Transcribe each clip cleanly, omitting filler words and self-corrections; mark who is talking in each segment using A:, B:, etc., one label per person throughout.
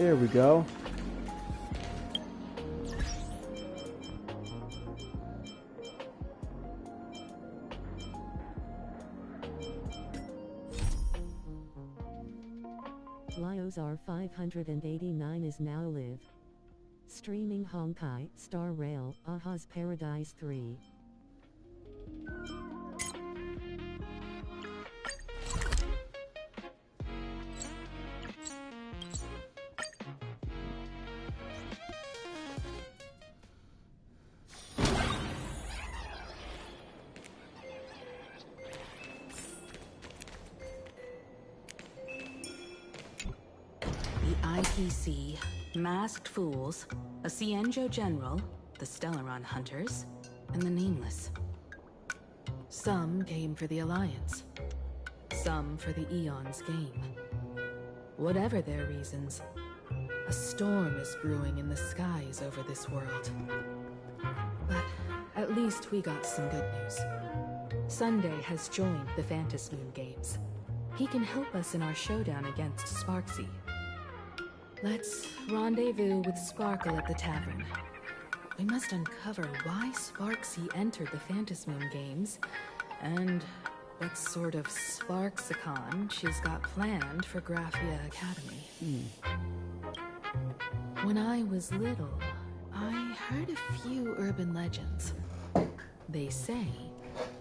A: There we go.
B: Liozar 589 is now live. Streaming Honkai, Star Rail, Aha's Paradise 3.
C: IPC, Masked Fools, a Cienjo General, the Stellaron Hunters, and the Nameless. Some came for the Alliance. Some for the Eon's game. Whatever their reasons, a storm is brewing in the skies over this world. But at least we got some good news. Sunday has joined the Phantasmoon Games. He can help us in our showdown against Sparksy. Let's rendezvous with Sparkle at the tavern. We must uncover why Sparksy entered the Phantasmoon Games, and what sort of Sparksicon she's got planned for Graphia Academy. When I was little, I heard a few urban legends. They say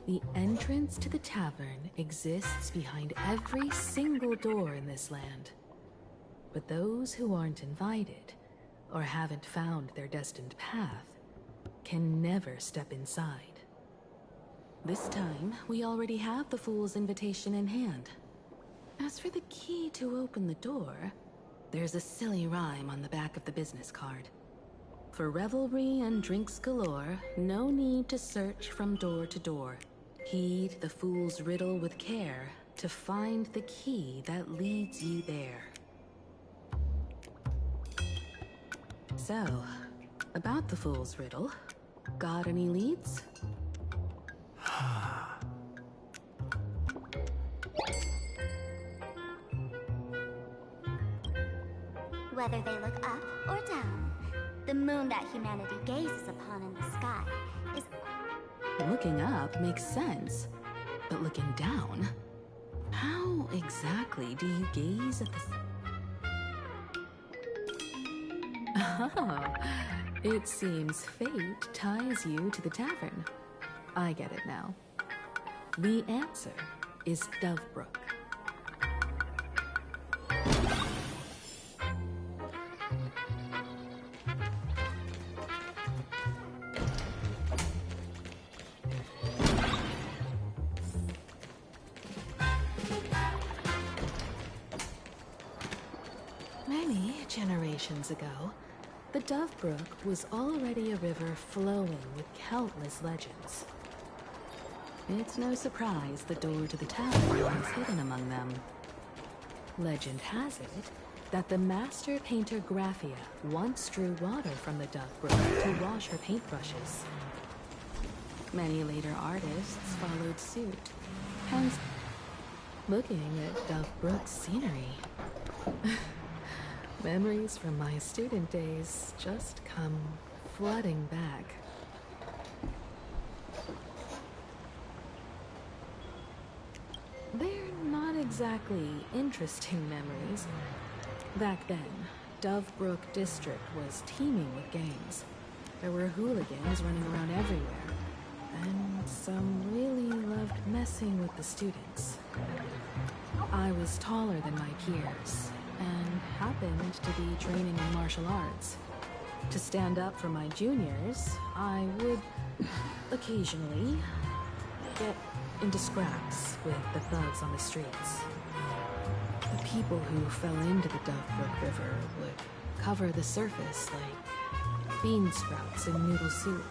C: the entrance to the tavern exists behind every single door in this land. But those who aren't invited, or haven't found their destined path, can never step inside. This time, we already have the Fool's invitation in hand. As for the key to open the door, there's a silly rhyme on the back of the business card. For revelry and drinks galore, no need to search from door to door. Heed the Fool's riddle with care to find the key that leads you there. So, about the Fool's riddle, got any leads?
D: Whether they look up or down, the moon that humanity gazes upon in the sky is...
C: Looking up makes sense, but looking down? How exactly do you gaze at the... Oh, it seems fate ties you to the tavern. I get it now. The answer is Dovebrook. Many generations ago, the Dovebrook was already a river flowing with countless legends. It's no surprise the door to the tavern is hidden among them. Legend has it that the master painter Graphia once drew water from the Dovebrook to wash her paintbrushes. Many later artists followed suit, hence looking at Dovebrook's scenery. Memories from my student days just come flooding back. They're not exactly interesting memories. Back then, Dovebrook District was teeming with gangs. There were hooligans running around everywhere, and some really loved messing with the students. I was taller than my peers, and happened to be training in martial arts. To stand up for my juniors, I would occasionally get into scraps with the thugs on the streets. The people who fell into the Dovebrook River would cover the surface like bean sprouts in noodle soup.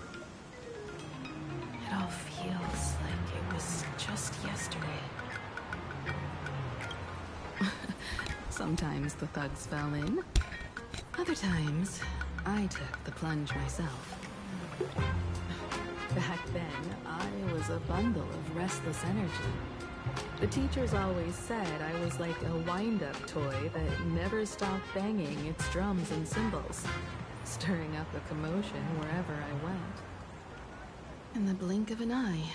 C: It all feels like it was just yesterday. Sometimes the thugs fell in. Other times, I took the plunge myself. Back then, I was a bundle of restless energy. The teachers always said I was like a wind-up toy that never stopped banging its drums and cymbals, stirring up a commotion wherever I went. In the blink of an eye,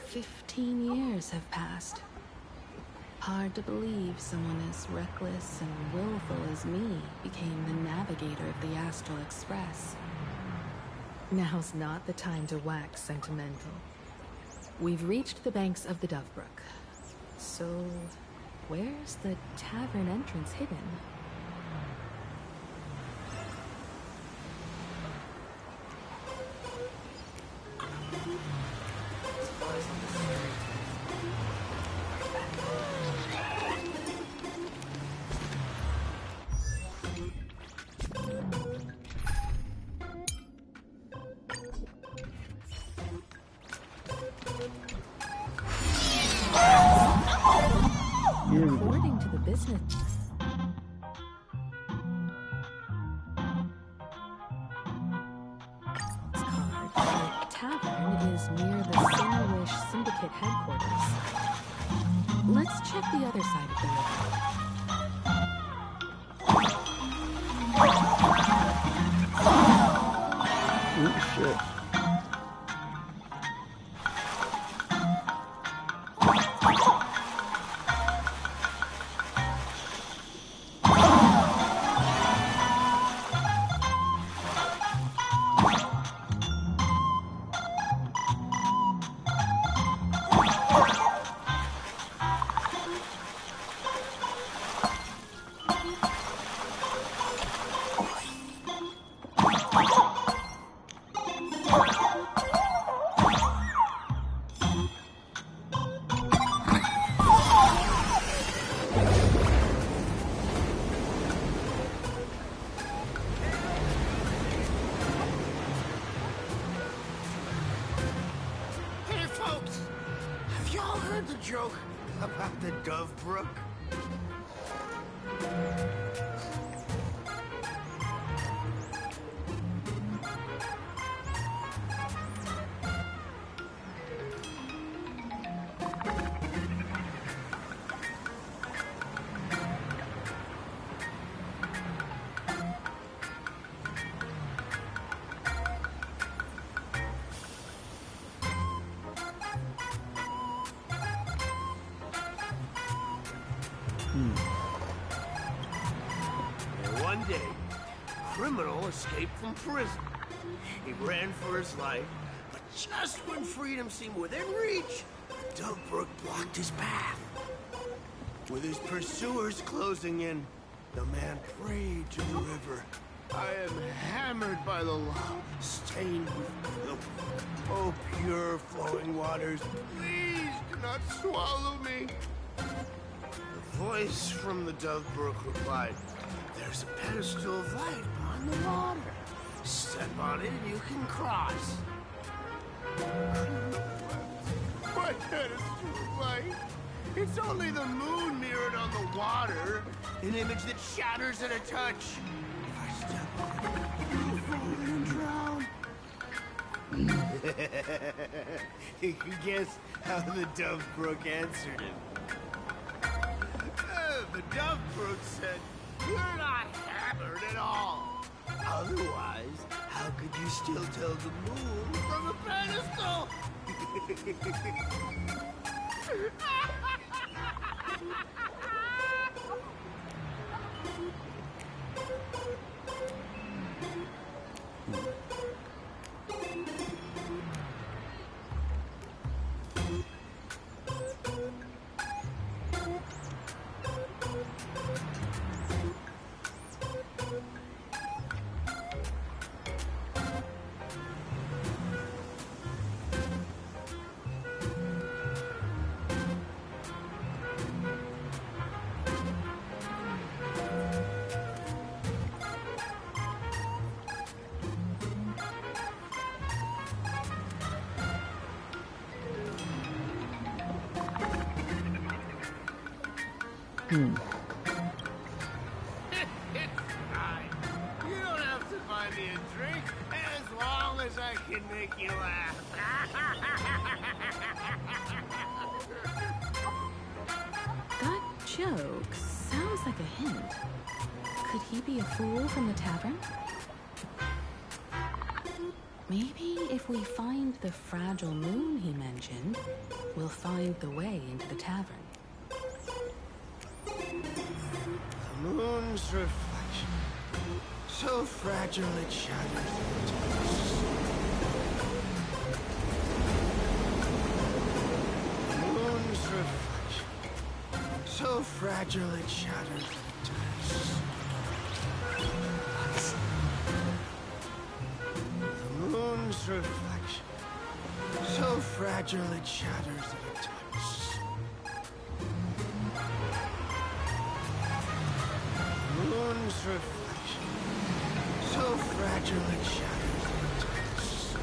C: 15 years have passed. Hard to believe someone as reckless and willful as me became the navigator of the Astral Express. Now's not the time to wax sentimental. We've reached the banks of the Dovebrook. So, where's the tavern entrance hidden? According to the business card, the tavern is near the Sinwish Syndicate headquarters. Let's check the other side of the river.
A: Oh shit.
E: Joke about the Dovebrook? One day, a criminal escaped from prison. He ran for his life, but just when freedom seemed within reach, the Dovebrook blocked his path. With his pursuers closing in, the man prayed to the river. I am hammered by the law, stained with filth. Oh, pure flowing waters, please do not swallow me. The voice from the Dovebrook replied, "There's a pedestal of light on the water. Step on it and you can cross." What pedestal of light? It's only the moon mirrored on the water, an image that shatters at a touch. If I step on it, I'll fall in and drown. You can guess how the Dovebrook answered him. The Dovebrook said, "You're not hammered at all. Otherwise, how could you still tell the moon from a pedestal?" It's fine. You don't have to buy me a drink as long as I can make you laugh.
C: joke sounds like a hint. Could he be a fool from the tavern? Maybe if we find the fragile moon he mentioned, we'll find the way into the tavern.
E: The moon's reflection, so fragile it shatters and touches. The moon's reflection, so fragile it shatters and touches. The moon's reflection, so fragile it shatters and it touches. Moon's reflection, so fragile it shatters and touches.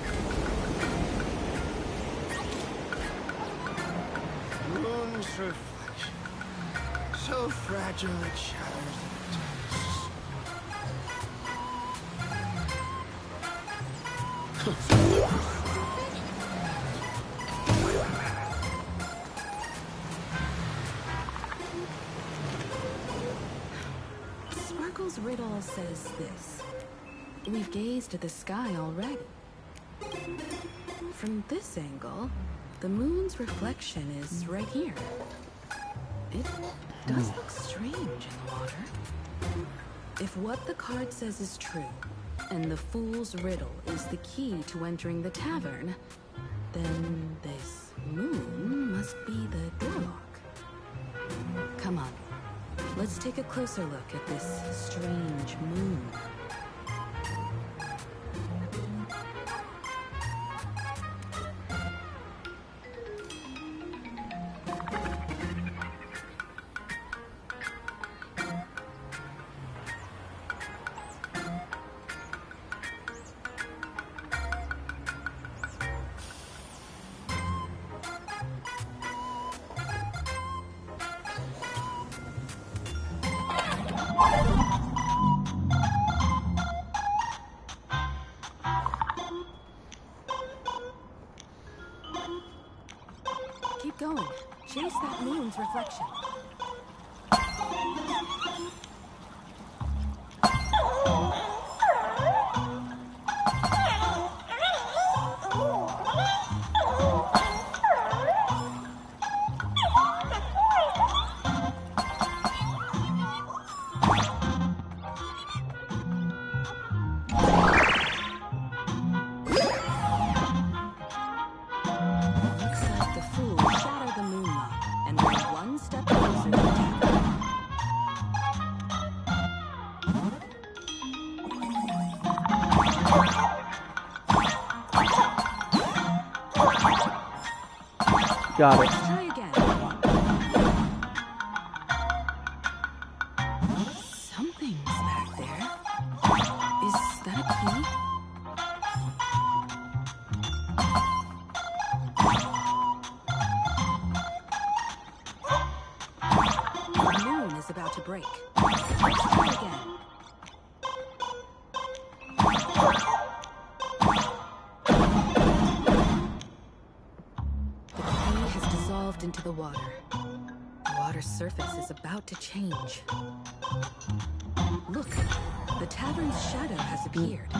E: Moon's reflection, so fragile it shatters and touches.
C: Sparkle's riddle says this. We've gazed at the sky already. From this angle, the moon's reflection is right here. It does look strange in the water. If what the card says is true, and the fool's riddle is the key to entering the tavern, then this moon must be the door lock. Come on. Let's take a closer look at this strange moon. Keep going. Chase that moon's reflection.
A: Got it.
C: Let's try again. Something's back there. Is that a key? The moon is about to break. Let's try again. Into the water. The water's surface is about to change. Look, the tavern's shadow has appeared.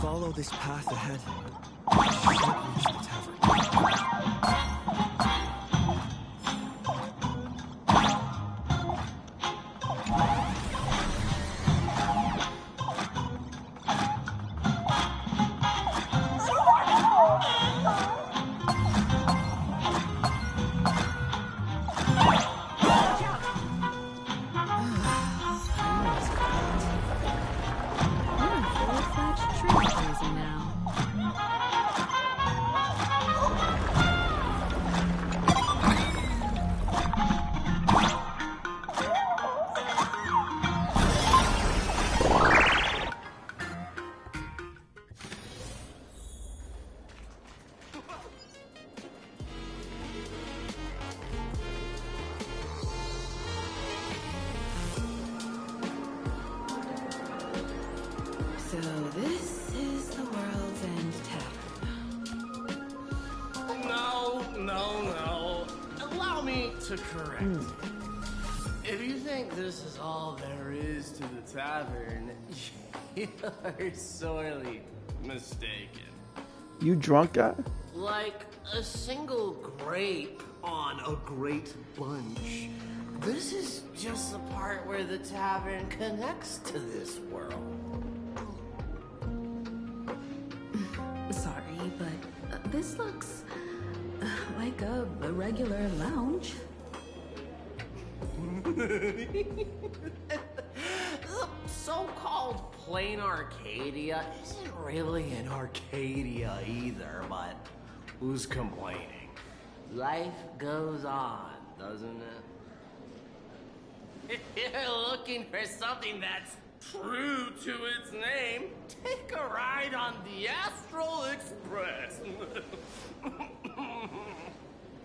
F: Follow this path ahead. We should reach the tavern.
A: to correct you. If you think this is all there is to the tavern, you're sorely mistaken.
G: You drunk guy?
A: Like a single grape on a great bunch. This is just the part where the tavern connects to this world.
C: Sorry, but this looks like a regular lounge.
A: The so-called plain Arcadia isn't really an Arcadia either, but who's complaining? Life goes on, doesn't it? If you're looking for something that's true to its name, take a ride on the Astral Express.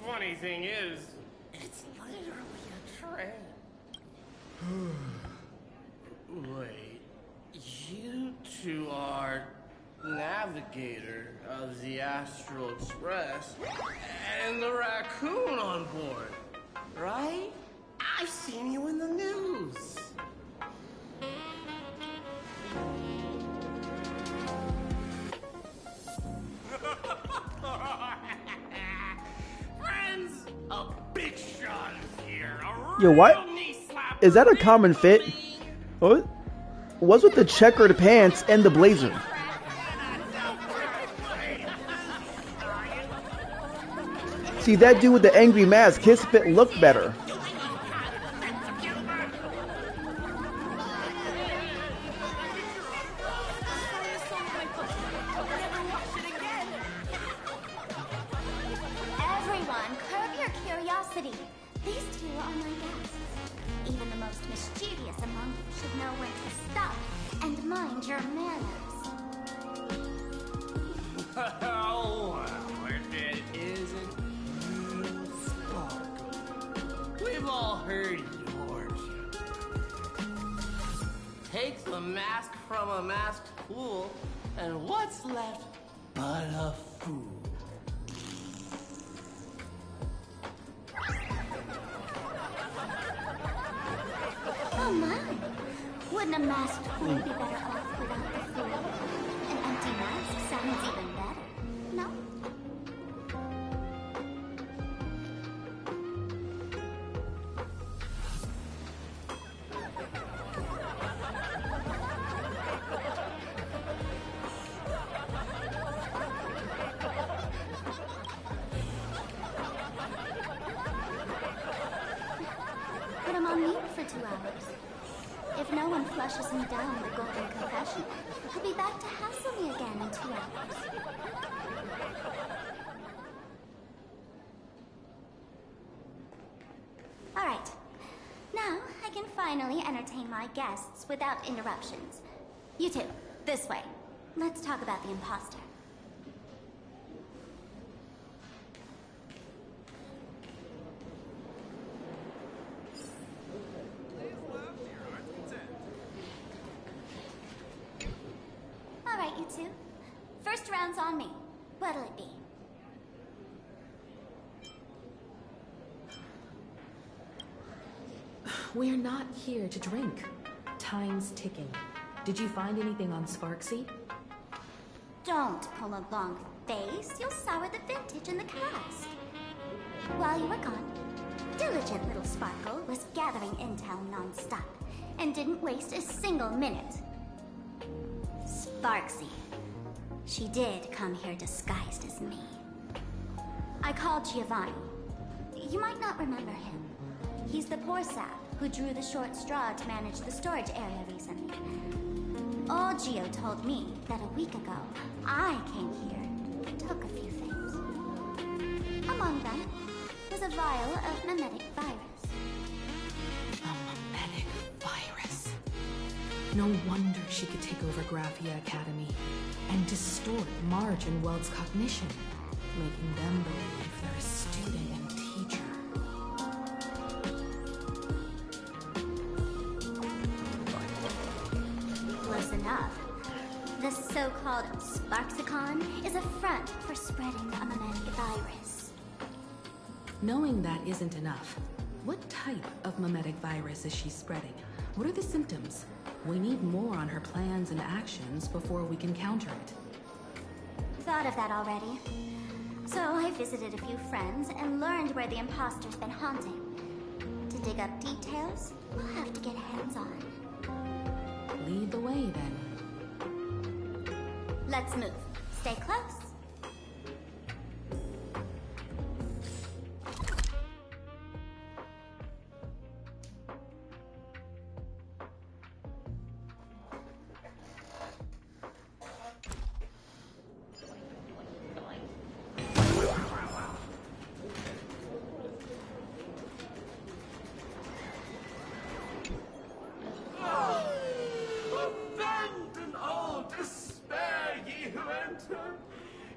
A: Funny thing is, it's literally a train. Wait, you two are navigator of the Astral Express and the raccoon on board, right? I've seen you in the news. Friends, a big shot is here.
G: Yo, what? Is that a common fit? What? What's with the checkered pants and the blazer? See, that dude with the angry mask, his fit looked better.
D: Everyone, curb your curiosity. These two are my guests. Even the most mischievous among you should know when to stop and mind your manners.
A: Oh, well, if it isn't you, Sparkle. We've all heard your joke. Take the mask from a masked fool, and what's left but a fool?
D: Oh my! Wouldn't a masked fool be better off without the fool? An empty mask sounds even better, no? Put him on mute for 2 hours. If no one flushes me down the golden confession, he'll be back to hassle me again in 2 hours. Alright. Now, I can finally entertain my guests without interruptions. You two, this way. Let's talk about the imposter. Alright, you two. First round's on me. What'll it be?
C: We're not here to drink. Time's ticking. Did you find anything on Sparksy?
D: Don't pull a long face. You'll sour the vintage in the cast. While you were gone, diligent little Sparkle was gathering intel non-stop and didn't waste a single minute. Sparksy. She did come here disguised as me. I called Giovanni. You might not remember him. He's the poor sap who drew the short straw to manage the storage area recently. Old Gio told me that a week ago, I came here and took a few things. Among them was a vial of mimetic virus.
C: A mimetic virus. No wonder she could take over Graphia Academy and distort Marge and Weld's cognition, making them believe they're a student and teacher.
D: Listen up. The so-called Sparksicon is a front for spreading a mimetic virus.
C: Knowing that isn't enough. What type of mimetic virus is she spreading? What are the symptoms? We need more on her plans and actions before we can counter it.
D: Thought of that already. So I visited a few friends and learned where the imposter's been haunting. To dig up details, we'll have to get hands-on.
C: Lead the way, then.
D: Let's move. Stay close.
E: Abandon all despair, ye who enter.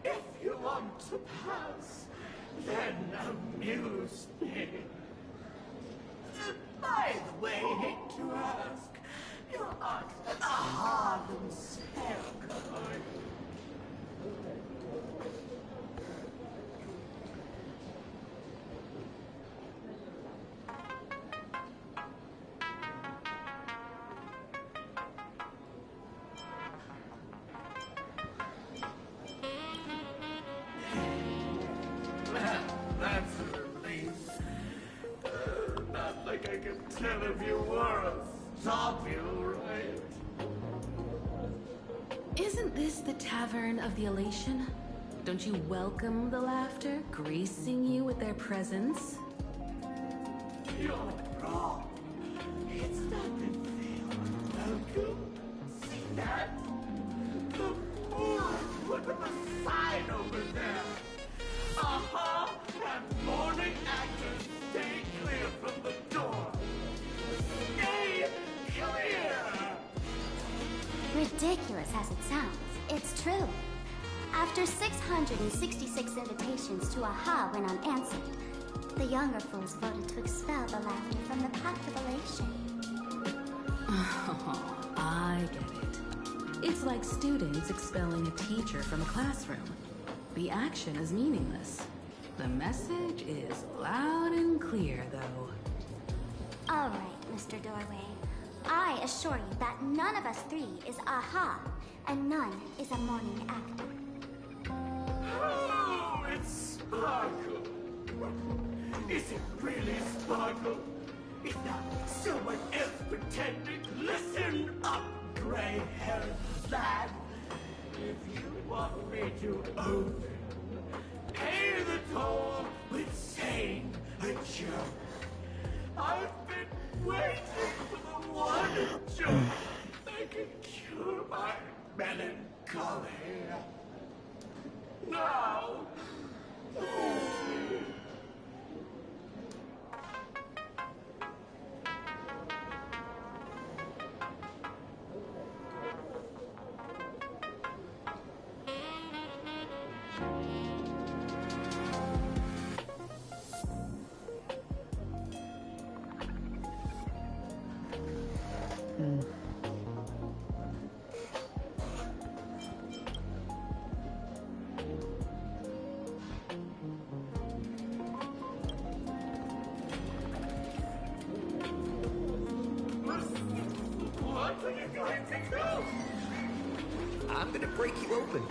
E: If you want to pass, then amuse me. By the way, hate to ask, you aren't a Harlem Scarecrow. That's a relief. Not like I can tell if you were a Zobule, right?
C: Isn't this the Tavern of the Elation? Don't you welcome the laughter, gracing you with their presence?
E: You're wrong. It's not been feel welcome. See that? The fool put up a sign over there. And morning actors stay clear from the door. Stay clear!
D: Ridiculous as it sounds, it's true. After 666 invitations to AHA went unanswered, the younger fools voted to expel the laughter from the Pact of Elation.
C: Oh, I get it. It's like students expelling a teacher from a classroom. The action is meaningless. The message is loud and clear, though.
D: All right, Mr. Doorway. I assure you that none of us three is AHA, and none is a morning actor.
E: Oh, it's Sparkle. Is it really Sparkle? If not someone else pretending, listen up, gray-haired lad. If you want me to open, pay the toll with saying a joke. I've been waiting for the one joke that can cure my melancholy. Now, what are you going to do?
F: I'm gonna break you open.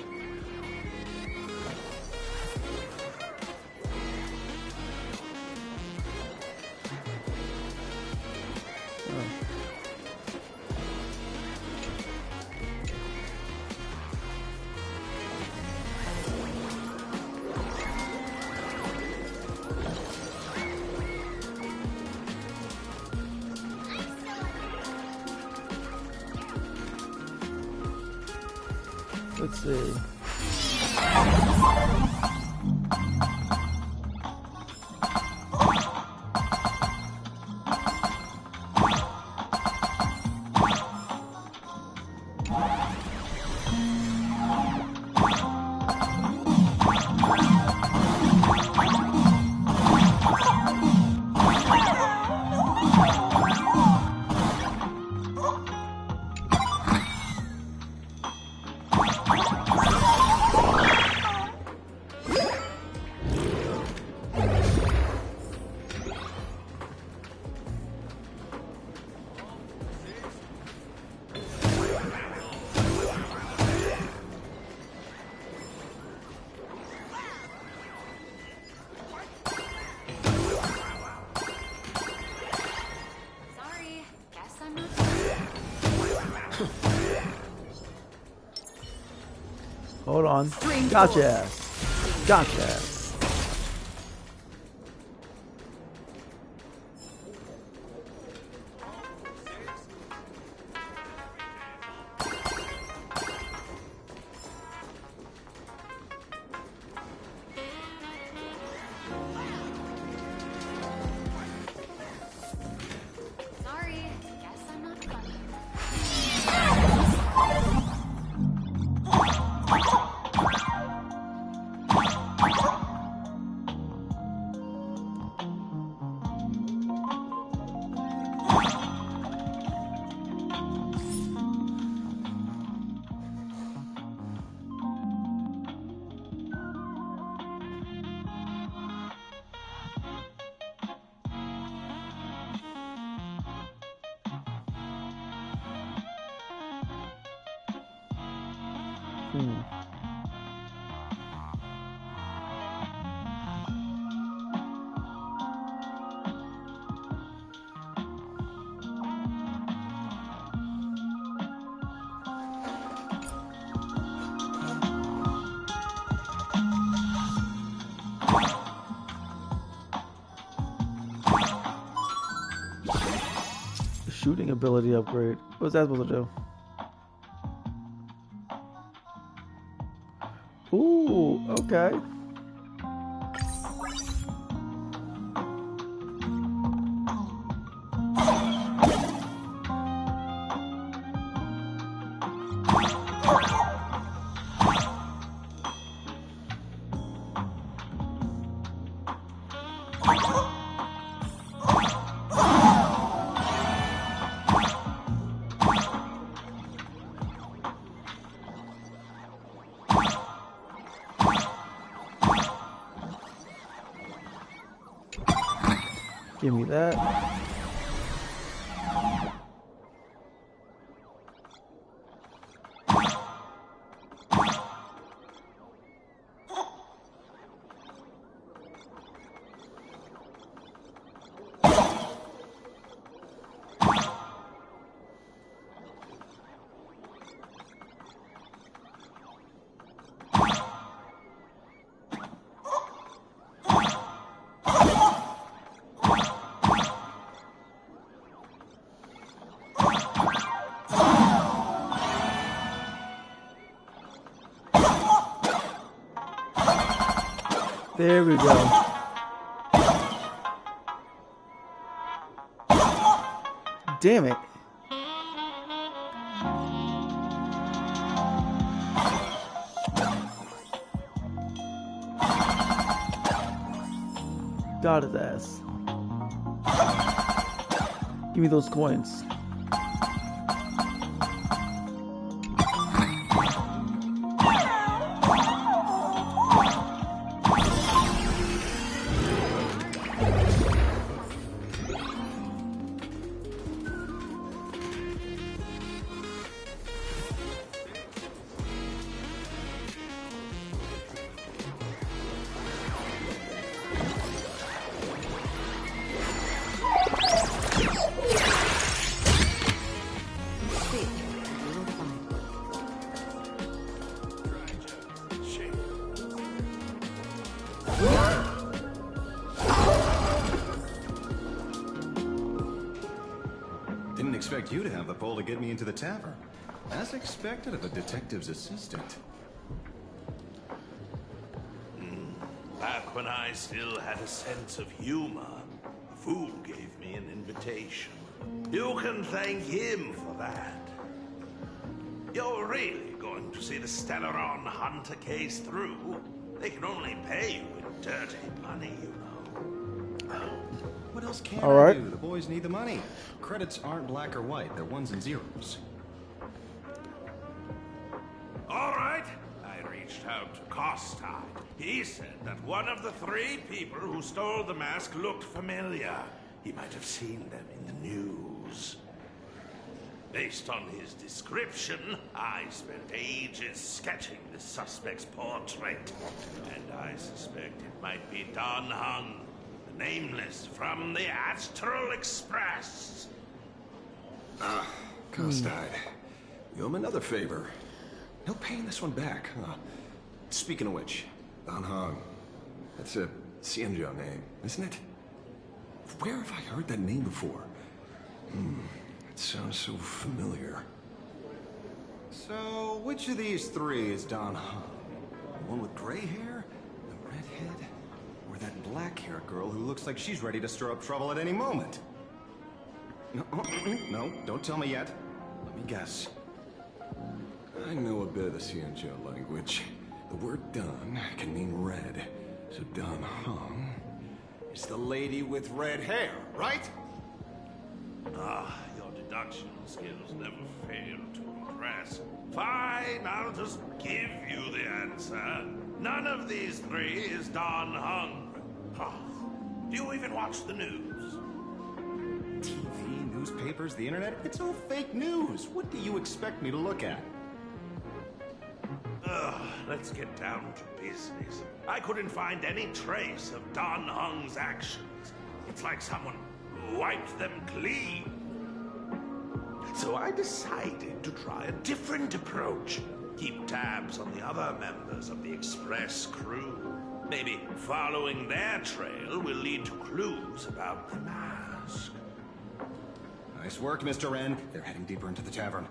G: Let's see. on. Gotcha. Gotcha.
D: Sorry, guess I'm not funny.
G: Shooting ability upgrade. What's that supposed to do? Ooh, okay. Give me that. There we go. Damn it. Got his ass. Give me those coins.
H: Didn't expect you to have the pull to get me into the tavern. As expected of a detective's assistant.
I: Back when I still had a sense of humor, a fool gave me an invitation. You can thank him for that. You're really going to see the Stellaron Hunter case through? They can only pay you in dirty money, you know.
H: What else can
G: All
H: I
G: right.
H: do? The boys need the money. Credits aren't black or white, they're ones and zeros.
I: All right. I reached out to Costide. He said that one of the 3 people who stole the mask looked familiar. He might have seen them in the news. Based on his description, I spent ages sketching the suspect's portrait. And I suspect it might be Don Hung, the Nameless from the Astral Express.
H: Costide. You owe him another favor. No paying this one back, huh? speaking of which,
J: Dan Hong. That's a Xianzhou name, isn't it? Where have I heard that name before? It sounds so familiar.
H: so which of these three is Dan Hong? The one with gray hair? The redhead? Or that black-haired girl who looks like she's ready to stir up trouble at any moment? No, don't tell me yet. Let me guess.
J: I know a bit of the Xianzhou language. The word Dan can mean red. So Dan Hong
H: It's the lady with red hair, right?
I: Ah, your deduction skills never fail to impress. Fine, I'll just give you the answer. None of these three is Dan Hong. Ah, do you even watch the news?
H: TV, newspapers, the internet, it's all fake news. What do you expect me to look at?
I: Let's get down to business. I couldn't find any trace of Dan Hong's actions. It's like someone wiped them clean. So I decided to try a different approach. Keep tabs on the other members of the Express crew. Maybe following their trail will lead to clues about the mask.
H: Nice work, Mr. Wren. They're heading deeper into the tavern.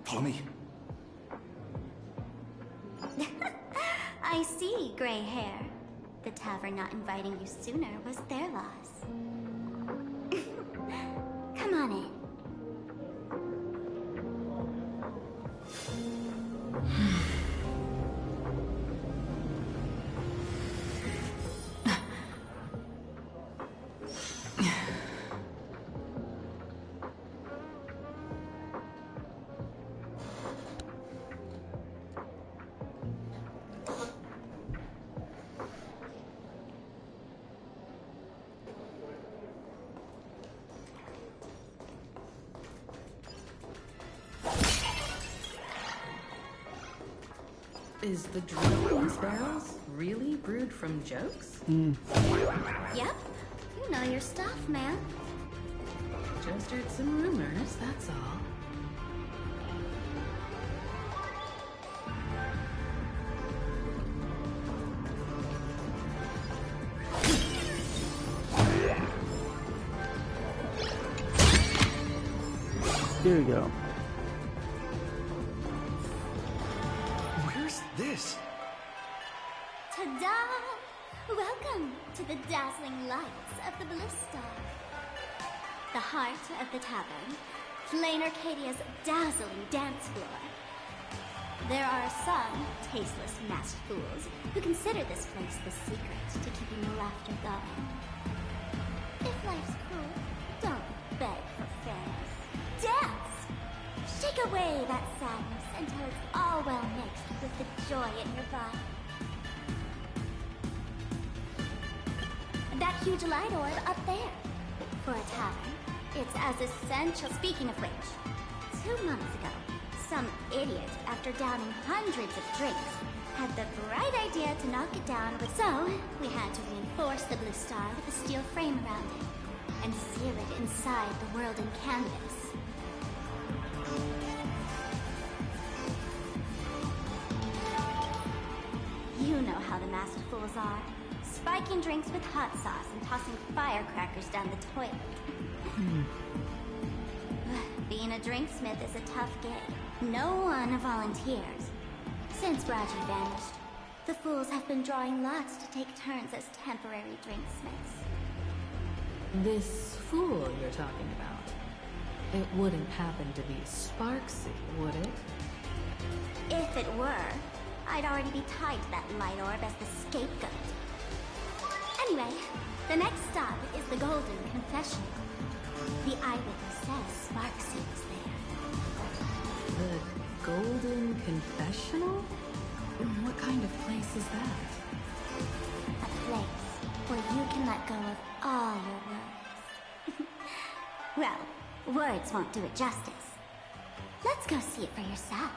H: Follow me.
D: I see, gray hair. The tavern not inviting you sooner was their loss. Come on in.
C: Is the drink in these barrels really brewed from jokes?
D: Yep. You know your stuff, man.
C: Just heard some rumors, that's all.
G: Here we go.
F: Where's this?
D: Ta-da! Welcome to the dazzling lights of the Ballista. The heart of the tavern, Flame Arcadia's dazzling dance floor. There are some tasteless masked fools who consider this place the secret to keeping the laughter going. If life's cruel, don't beg for fairness. Dance! Shake away that sadness until it's all well mixed with the joy in your body. That huge light orb up there. For a tavern, it's as essential. Speaking of which, 2 months ago, some idiot, after downing hundreds of drinks, had the bright idea to knock it down with... So, we had to reinforce the blue star with a steel frame around it, and seal it inside the world in canvas. You know how the masked fools are. Spiking drinks with hot sauce and tossing firecrackers down the toilet. Being a drinksmith is a tough gig. No one volunteers. Since Raji vanished, the fools have been drawing lots to take turns as temporary drinksmiths.
C: This fool you're talking about, it wouldn't happen to be Sparksy, would it?
D: If it were, I'd already be tied to that light orb as the scapegoat. Anyway, the next stop is the Golden Confessional. The eyewitness says Sparksy was there.
C: The Golden Confessional? What kind of place is that?
D: A place where you can let go of all your worries. Well, words won't do it justice. Let's go see it for yourself.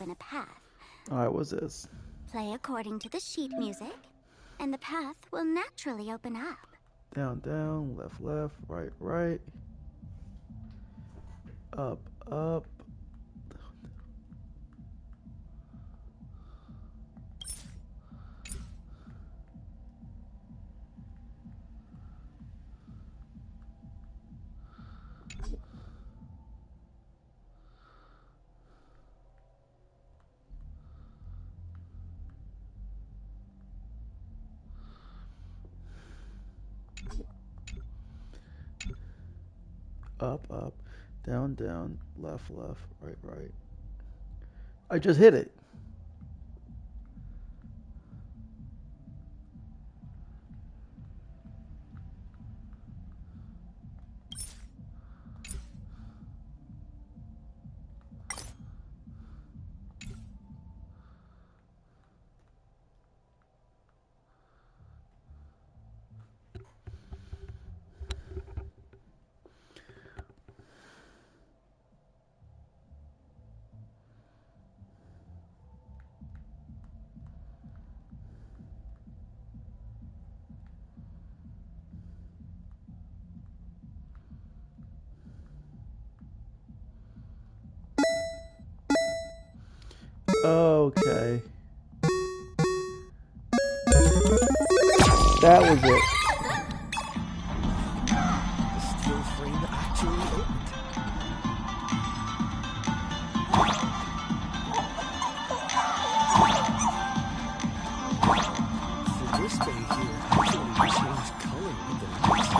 D: in a path.
G: Alright, what's this?
D: Play according to the sheet music, and the path will naturally open up.
G: Down, down, left, left, right, right. Up, up. Up, up, down, down, left, left, right, right. I just hit it. Okay. That was it.
F: The steel frame actually opened. So this thing here actually changed color with the lights.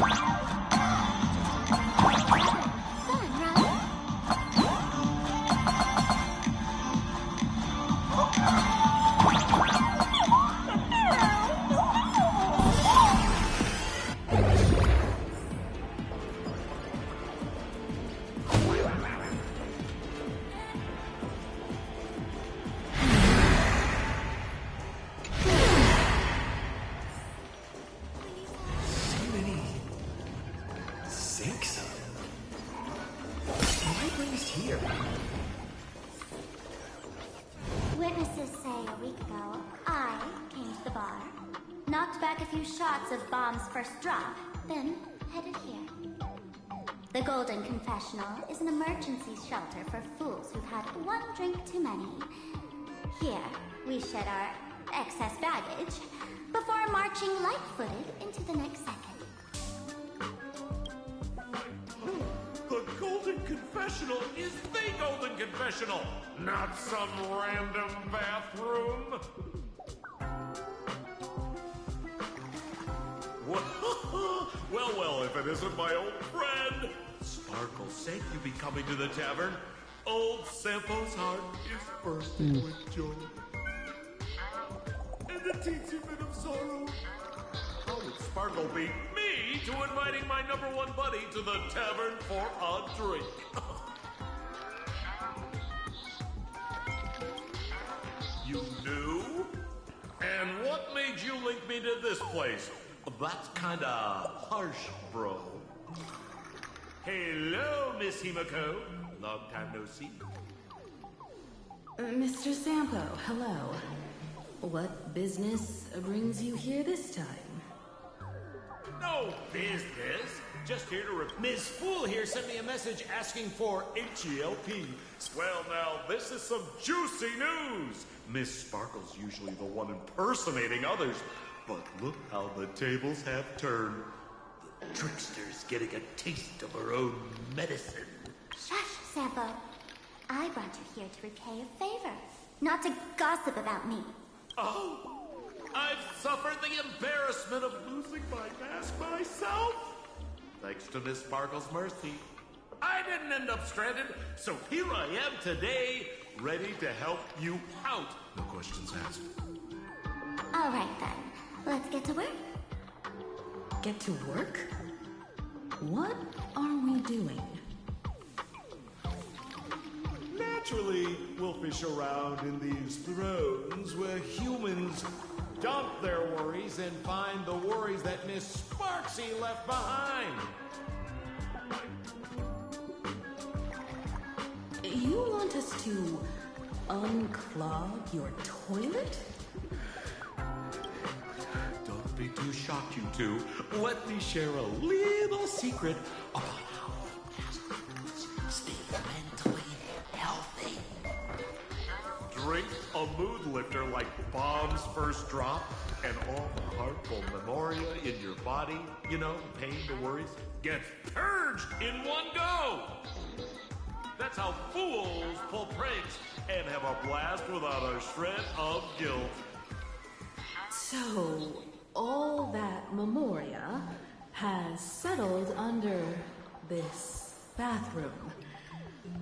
D: Witnesses say a week ago, I came to the bar, knocked back a few shots of Bomb's first drop, then headed here. The Golden Confessional is an emergency shelter for fools who've had one drink too many. Here, we shed our excess baggage before marching light-footed into the next second.
I: The Golden Confessional is the Golden Confessional, not some random bathroom. Well, if it isn't my old friend. Sparkle's sake, you be coming to the tavern. Old Sampo's heart is bursting with joy. And a teensy bit of sorrow. How would Sparkle beat me to inviting my #1 buddy to the tavern for a drink? You knew? And what made you link me to this place? That's kinda harsh, bro. Hello, Miss Himiko. Long time no see.
C: Mr. Sampo, hello. What business brings you here this time?
I: No business. Just here to Ms. Fool here sent me a message asking for H-E-L-P. Well, now, this is some juicy news. Miss Sparkle's usually the one impersonating others, but look how the tables have turned. The trickster's getting a taste of her own medicine.
D: Shush, Sampo. I brought you here to repay a favor, not to gossip about me.
I: Oh, I've suffered the embarrassment of losing my mask myself. Thanks to Miss Sparkle's mercy, I didn't end up stranded, so here I am today, ready to help you out. No questions asked.
D: All right, then. Let's get to work.
C: Get to work? What are we doing?
I: Naturally, we'll fish around in these thrones where humans dump their worries and find the worries that Miss Sparksy left behind.
C: You want us to unclog your toilet?
K: Don't be too shocked, you two. Let me share a little secret about how stay mentally healthy. Drink a mood lifter like Bomb's First Drop, and all the harmful memoria in your body, you know, pain, the worries, gets purged in one go. That's how fools pull pranks and have a blast without a shred of guilt.
C: So, all that memoria has settled under this bathroom.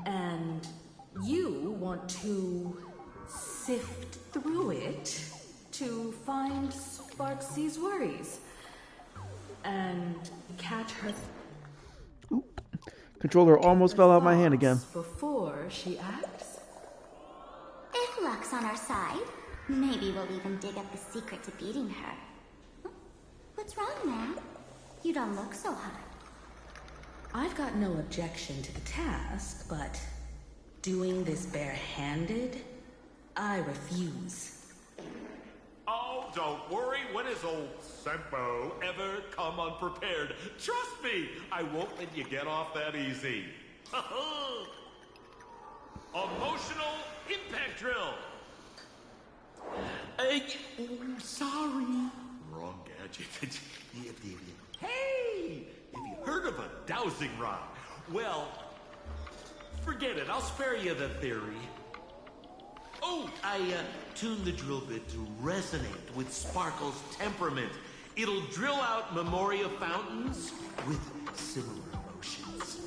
C: And you want to sift through it to find Sparksy's worries. And catch her...
G: Controller almost fell out my hand again.
C: Before she acts?
D: If luck's on our side, maybe we'll even dig up the secret to beating her. What's wrong, man? You don't look so hot.
C: I've got no objection to the task, but doing this barehanded, I refuse.
K: Oh, don't worry. When has old Sempo ever come unprepared? Trust me, I won't let you get off that easy. Emotional impact drill. Sorry. Wrong gadget. Hey, have you heard of a dowsing rod? Well, forget it. I'll spare you the theory. Oh, I tuned the drill bit to resonate with Sparkle's temperament. It'll drill out Memoria fountains with similar emotions.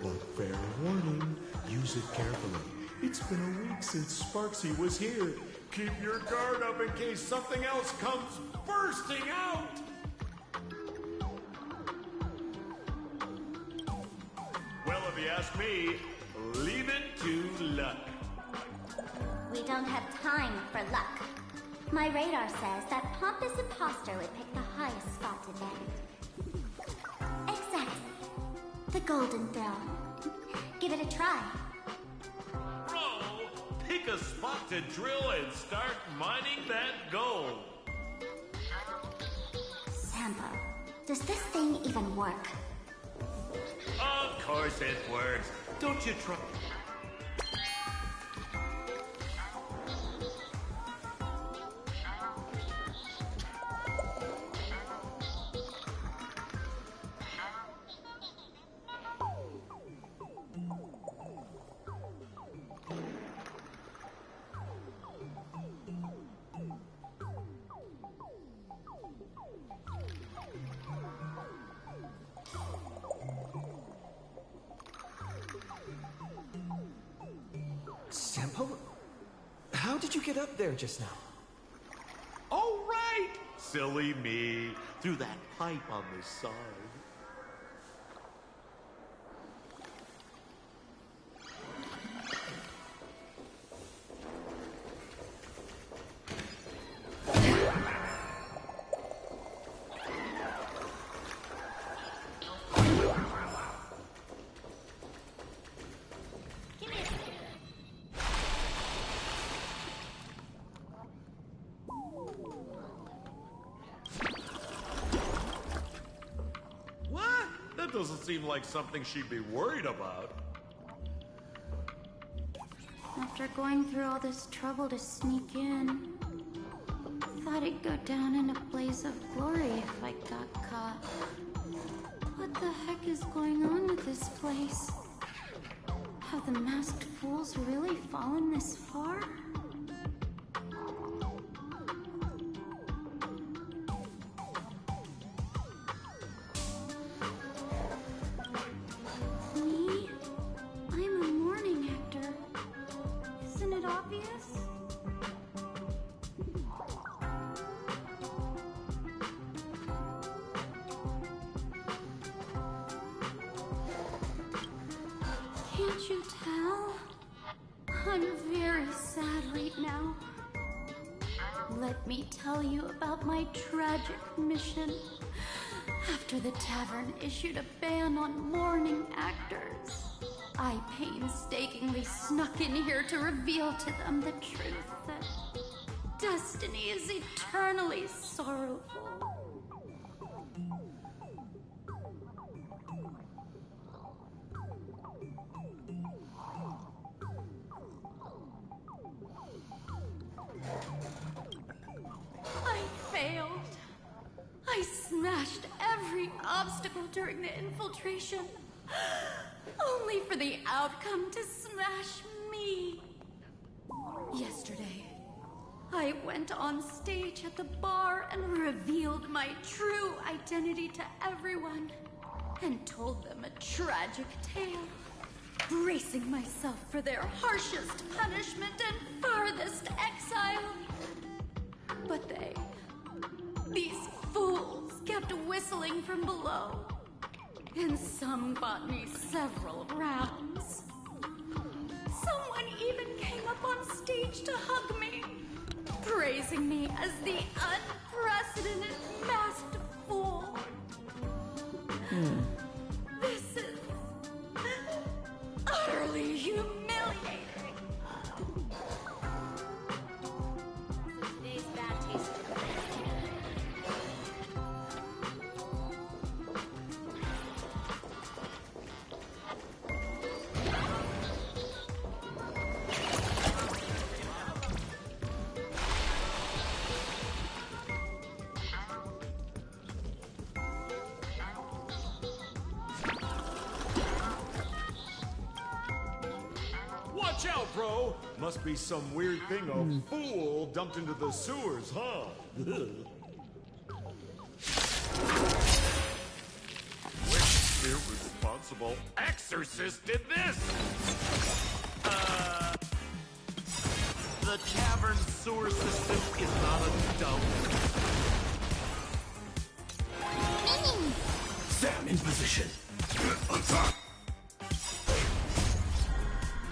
K: But fair warning, use it carefully. It's been a week since Sparksy was here. Keep your guard up in case something else comes bursting out. Well, if you ask me, leave it to luck.
D: We don't have time for luck. My radar says that pompous imposter would pick the highest spot to land. Exactly. The Golden Throne. Give it a try.
K: Bro, pick a spot to drill and start mining that gold.
D: Sampo, does this thing even work?
K: Of course it works. Don't you try...
F: Sempo? How did you get up there just now?
K: Oh, right! Silly me. Through that pipe on the side. Doesn't seem like something she'd be worried about.
D: After going through all this trouble to sneak in, thought I'd go down in a blaze of glory if I got caught. What the heck is going on with this place? Have the masked fools really fallen this far? Can't you tell? I'm very sad right now. Let me tell you about my tragic mission. After the tavern issued a ban on mourning actors,
L: I painstakingly snuck in here to reveal to them the truth that destiny is eternally sorrowful. I failed. I smashed every obstacle during the infiltration, only for the outcome to smash me. Yesterday, I went on stage at the bar and revealed my true identity to everyone, and told them a tragic tale, bracing myself for their harshest punishment and farthest exile. But these fools kept whistling from below, and some bought me several rounds. Someone even came up on stage to hug me, praising me as the unprecedented masked fool. This is utterly humiliating.
D: Today's bad taste.
K: Watch out, bro! Must be some weird thing a fool dumped into the sewers, huh? Which irresponsible exorcist did this?
I: The tavern sewer system is not a dump.
E: Sam in position.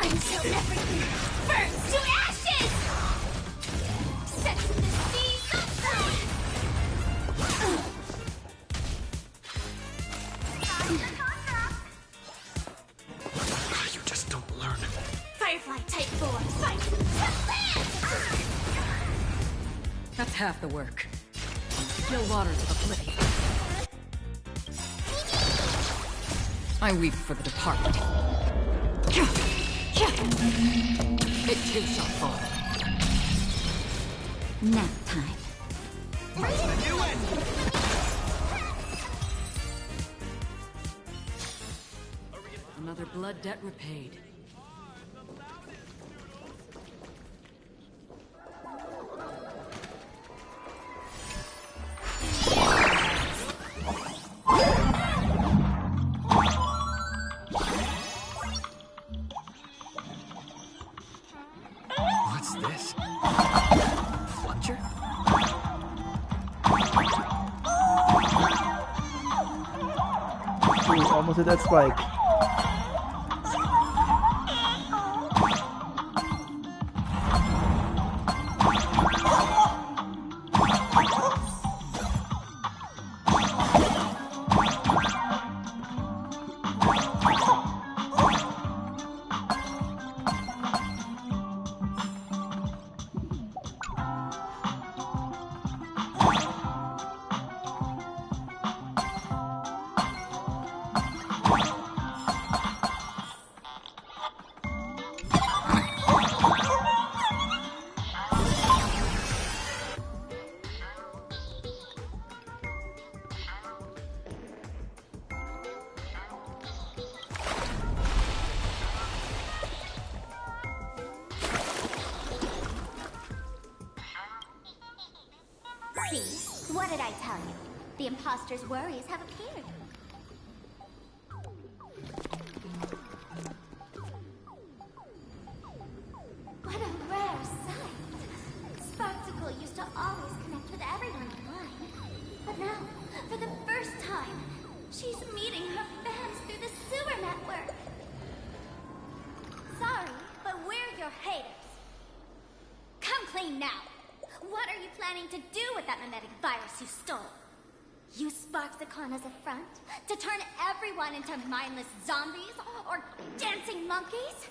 D: Until everything burns to ashes! Set to the sea,
E: You just don't learn.
D: Firefly Type 4, fight!
C: That's half the work. Still water to the flitty. I weep for the departed. It too shall fall.
D: Nap time.
C: Another blood debt repaid.
F: What's this? Plunger?
G: Ooh, almost hit that spike.
D: See? What did I tell you? The imposter's worries have appeared. What a rare sight. Sparkticle used to always connect with everyone online. But now, for the first time, she's meeting her fans through the sewer network. Sorry, but we're your haters. Come clean now. What are you planning to do with that mimetic virus you stole? Use Sparksicon as a front to turn everyone into mindless zombies or dancing monkeys?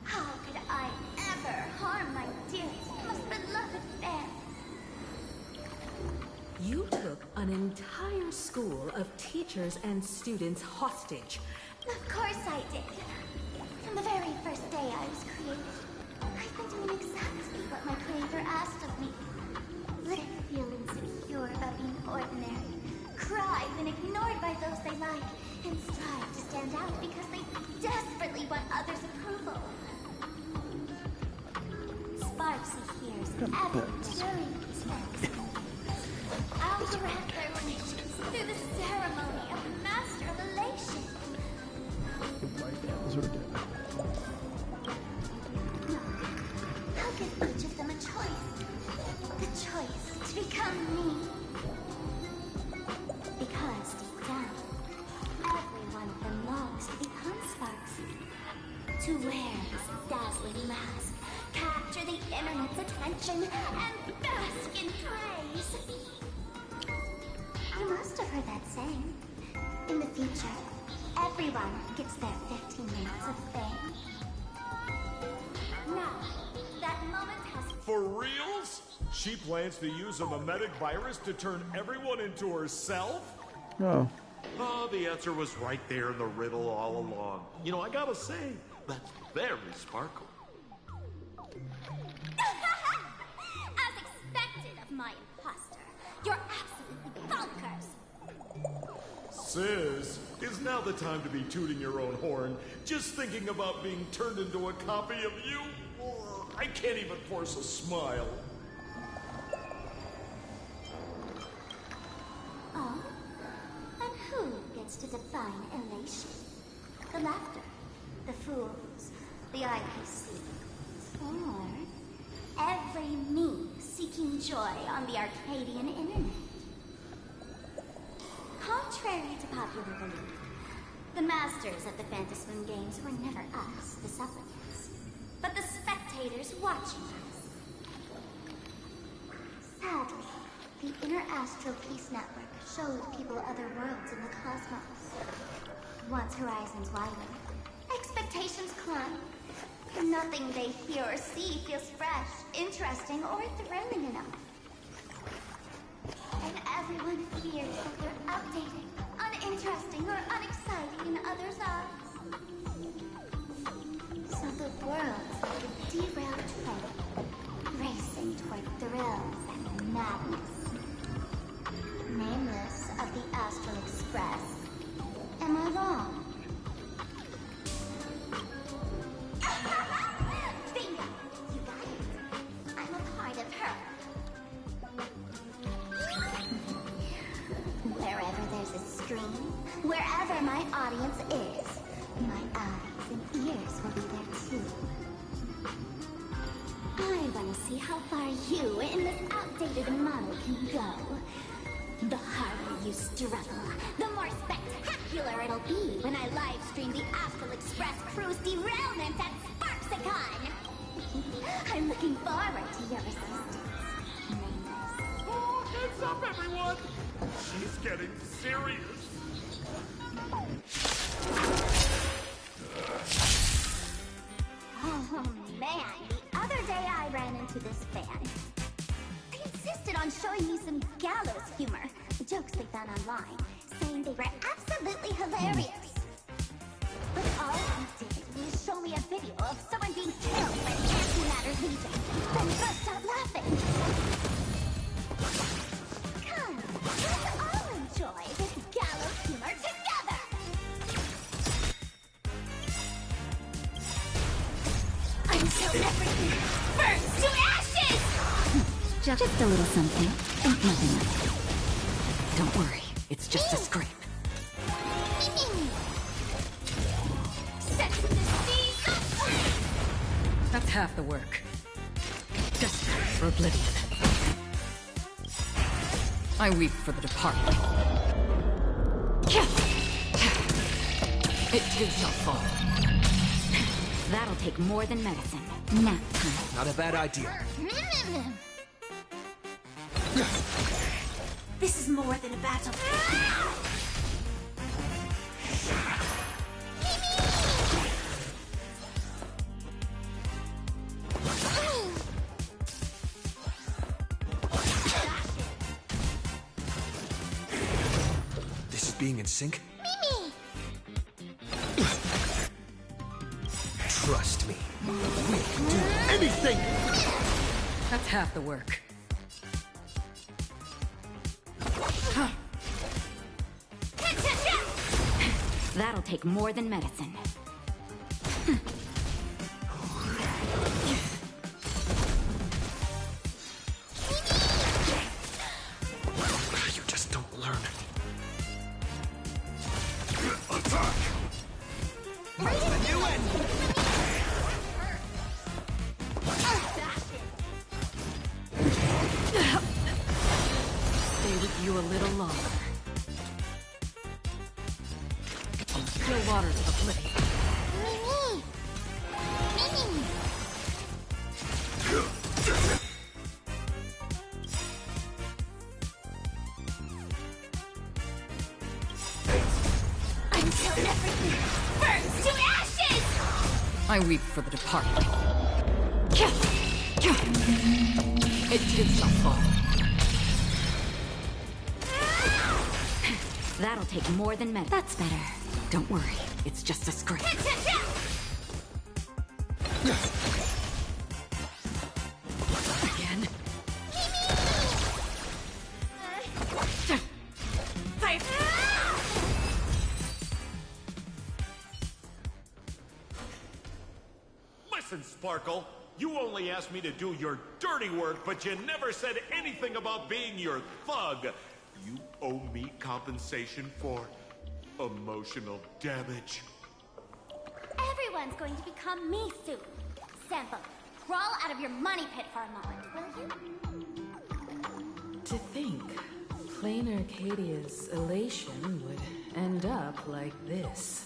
D: How could I ever harm my dearest, most beloved fan?
C: You took an entire school of teachers and students hostage.
D: Of course I did. From the very first day I was created, I've been doing exactly what my creator asked of me. Let it feel insecure about being ordinary, cry when ignored by those they like, and strive to stand out because they desperately want others' approval. Sparksy hears every during these fans. I'll grant their wishes through the ceremony of master elation. I'll give each of them a choice. The choice to become me. Because deep down, every one of them longs to become Sparksy. To wear his dazzling mask, capture the internet's attention, and bask in praise. You must have heard that saying. In the future, everyone gets their 15 minutes of fame. Now, that moment has...
M: For reals? She plans to use a memetic virus to turn everyone into herself?
G: Oh.
K: Oh, the answer was right there in the riddle all along. You know, I gotta say, that's very sparkle.
D: As expected of my imposter, you're absolutely bonkers.
M: Sis, is now the time to be tooting your own horn, just thinking about being turned into a copy of you? I can't even force a smile.
D: Oh? And who gets to define elation? The laughter, the fools, the IPC, or every me seeking joy on the Arcadian internet? Contrary to popular belief, the masters of the Phantasm games were never us, the supplicants, but the spectators watching us. Sadly, the Inner Astral Peace Network showed people other worlds in the cosmos. Once horizons widen, expectations climb. Nothing they hear or see feels fresh, interesting, or thrilling enough. And everyone fears that they're outdated, uninteresting, or unexciting in others' eyes. So the world's like a derailed train, racing toward thrills and madness. Nameless of the Astral Express. Am I wrong? Bingo! You got it. I'm a part of her. Wherever there's a screen, wherever my audience is, my eyes and ears will be there too. I want to see how far you in this outdated model can go. The harder you struggle, the more spectacular it'll be when I live stream the Astral Express cruise derailment at Sparksicon. I'm looking forward to your resistance.
M: Oh, heads up, everyone! She's getting serious.
D: Oh man, the other day I ran into this fan. They insisted on showing me some gallows humor, jokes they found online, saying they were absolutely hilarious. But all he did was show me a video of someone being killed by the Antimatter Legion, then burst out laughing. Come, let's all enjoy this gallows humor together! Until everything burns to ashes!
C: Just a little something. Think nothing of it. Don't worry, it's just a scrape.
D: Setting the seas aflame!
C: That's half the work. Desperate for oblivion. I weep for the departed. It too shall fall. That'll take more than medicine. Nap time.
F: Not a bad idea.
D: This is more than a battle.
F: This is being in sync?
D: Mimi!
F: Trust me. We can do anything!
C: That's half the work.
N: That'll take more than medicine.
F: You just don't learn.
E: Attack! The new end!
C: Stay with you a little longer. Still water to the flame.
D: Mimi! Mimi! Until everything burns to ashes!
C: I weep for the departed. It did not fall.
N: That'll take more than medicine. That's better.
C: Don't worry, it's just a scrape. Again?
M: Listen, Sparkle. You only asked me to do your dirty work, but you never said anything about being your thug. You owe me compensation for emotional damage.
D: Everyone's going to become me soon. Sampo, crawl out of your money pit for a moment, will you?
C: To think, plain Arcadia's elation would end up like this.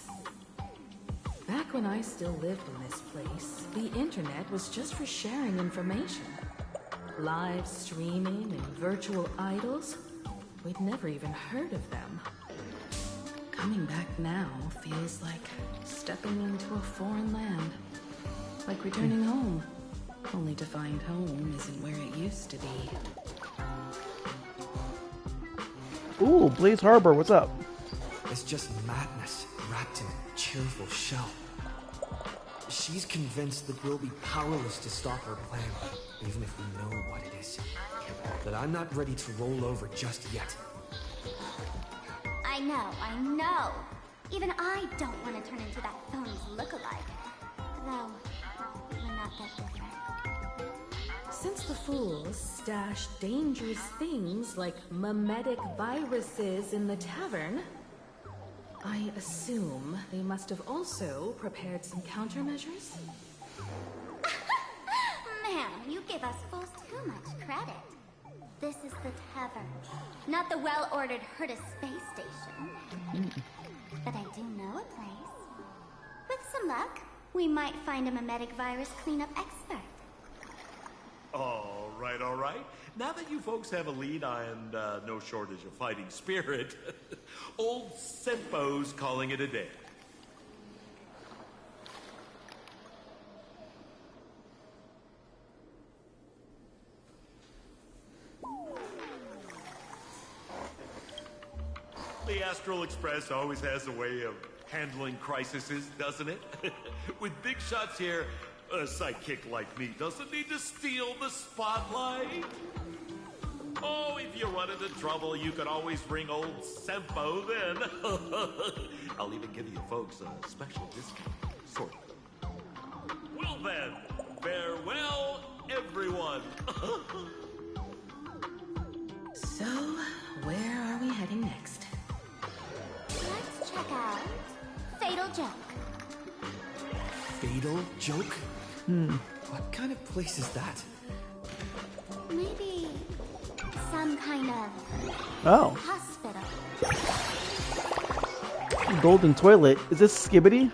C: Back when I still lived in this place, the internet was just for sharing information. Live streaming and virtual idols, we'd never even heard of them. Coming back now feels like stepping into a foreign land. Like returning home, only to find home isn't where it used to be.
G: Ooh, Blaze Harbor, what's up?
F: It's just madness wrapped in a cheerful shell. She's convinced that we'll be powerless to stop her plan, even if we know what it is. But I'm not ready to roll over just yet.
D: I know. Even I don't want to turn into that phone's lookalike. Though, we're not that different.
C: Since the fools stashed dangerous things like memetic viruses in the tavern, I assume they must have also prepared some countermeasures?
D: Man, you give us fools too much credit. This is the tavern, not the well-ordered Herta space station. But I do know a place. With some luck, we might find a memetic virus cleanup expert.
M: All right. Now that you folks have a lead and no shortage of fighting spirit, old Sempo's calling it a day. The Astral Express always has a way of handling crises, doesn't it? With big shots here, a sidekick like me doesn't need to steal the spotlight. Oh, if you run into trouble, you can always ring old Sempo then. I'll even give you folks a special discount, sort of. Well then, farewell, everyone.
C: So, where are we heading next?
D: Let's check out Fatal Joke.
F: Fatal Joke? What kind of place is that?
D: Maybe some kind of hospital.
G: Golden toilet. Is this Skibbity?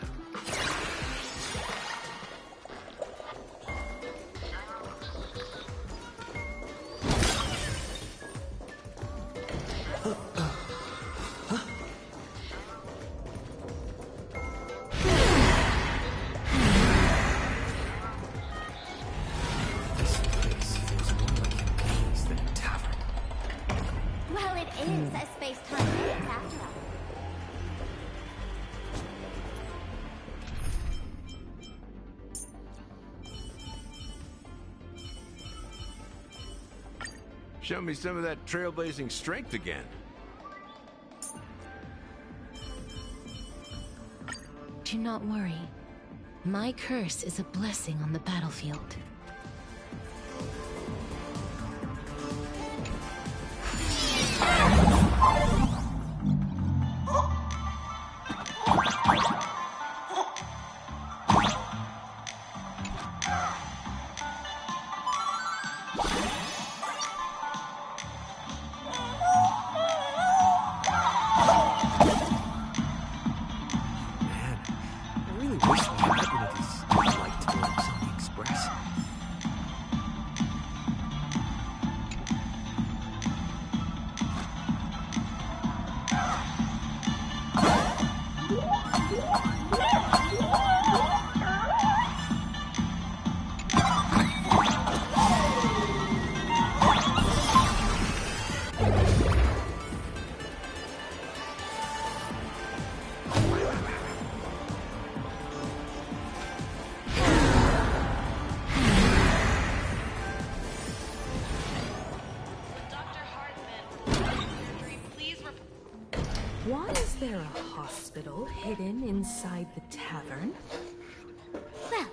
O: Show me some of that trailblazing strength again.
P: Do not worry. My curse is a blessing on the battlefield.
C: Why is there a hospital hidden inside the tavern?
D: Well,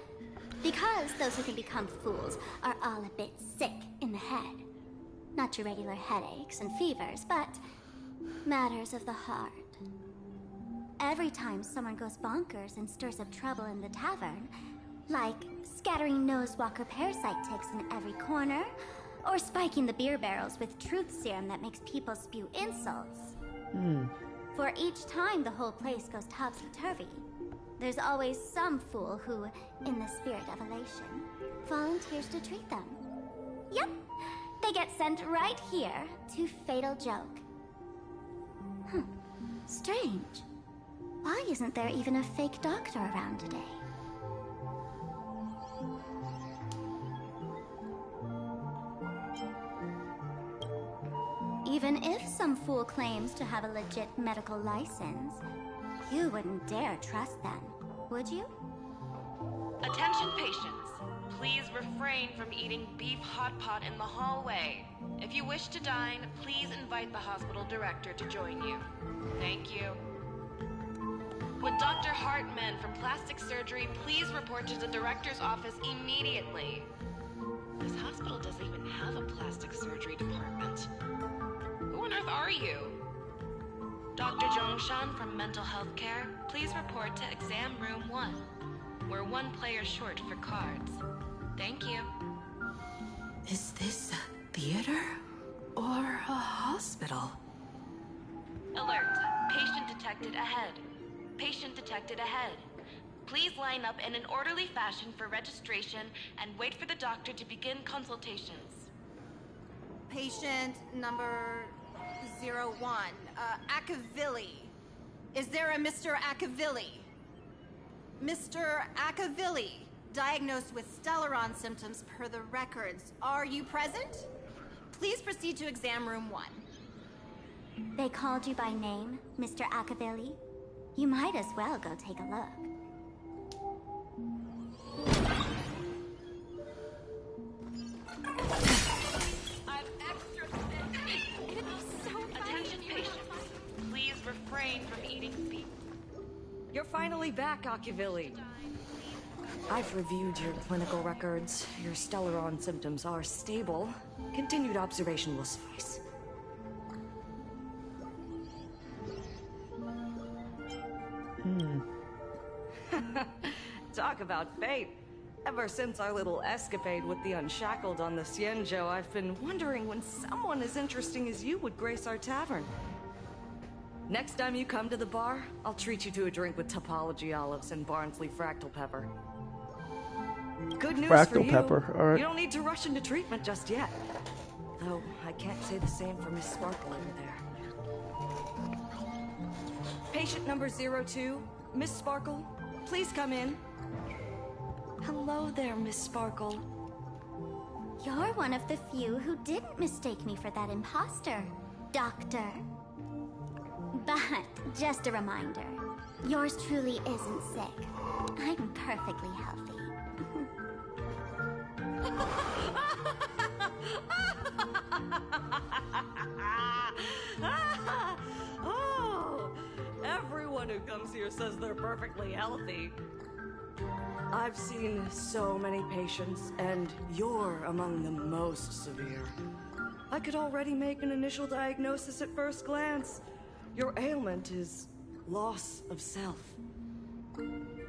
D: because those who can become fools are all a bit sick in the head. Not your regular headaches and fevers, but matters of the heart. Every time someone goes bonkers and stirs up trouble in the tavern, like scattering Nosewalker parasite ticks in every corner, or spiking the beer barrels with truth serum that makes people spew insults. For each time the whole place goes topsy-turvy, there's always some fool who, in the spirit of elation, volunteers to treat them. Yep, they get sent right here to Fatal Joke. Strange. Why isn't there even a fake doctor around today? Even if some fool claims to have a legit medical license, you wouldn't dare trust them, would you?
Q: Attention patients, please refrain from eating beef hot pot in the hallway. If you wish to dine, please invite the hospital director to join you. Thank you. Would Dr. Hartman from plastic surgery please report to the director's office immediately? This hospital doesn't even have a plastic surgery department. Who on earth are you? Dr. Zhongshan from Mental Health Care, please report to exam room 1. We're one player short for cards. Thank you.
C: Is this a theater or a hospital?
Q: Alert. Patient detected ahead. Patient detected ahead. Please line up in an orderly fashion for registration and wait for the doctor to begin consultations.
R: Patient number 01, Akavilli. Is there a Mr. Akavilli? Mr. Akavilli, diagnosed with Stellaron symptoms per the records. Are you present? Please proceed to exam room 1.
D: They called you by name, Mr. Akavilli? You might as well go take a look.
Q: Attention patients, please refrain from eating beef.
S: You're finally back, Akavilli. I've reviewed your clinical records. Your Stellaron symptoms are stable. Continued observation will suffice. Talk about fate. Ever since our little escapade with the Unshackled on the Xianzhou, I've been wondering when someone as interesting as you would grace our tavern. Next time you come to the bar, I'll treat you to a drink with topology olives and Barnsley fractal pepper. Good news
G: Fractal
S: for you.
G: pepper, all right.
S: You don't need to rush into treatment just yet. Though, I can't say the same for Miss Sparkle over there. Patient number 02, Miss Sparkle, please come in. Hello there, Miss Sparkle.
D: You're one of the few who didn't mistake me for that imposter, Doctor. But, just a reminder, yours truly isn't sick. I'm perfectly healthy.
S: Oh, everyone who comes here says they're perfectly healthy. I've seen so many patients, and you're among the most severe. I could already make an initial diagnosis at first glance. Your ailment is loss of self.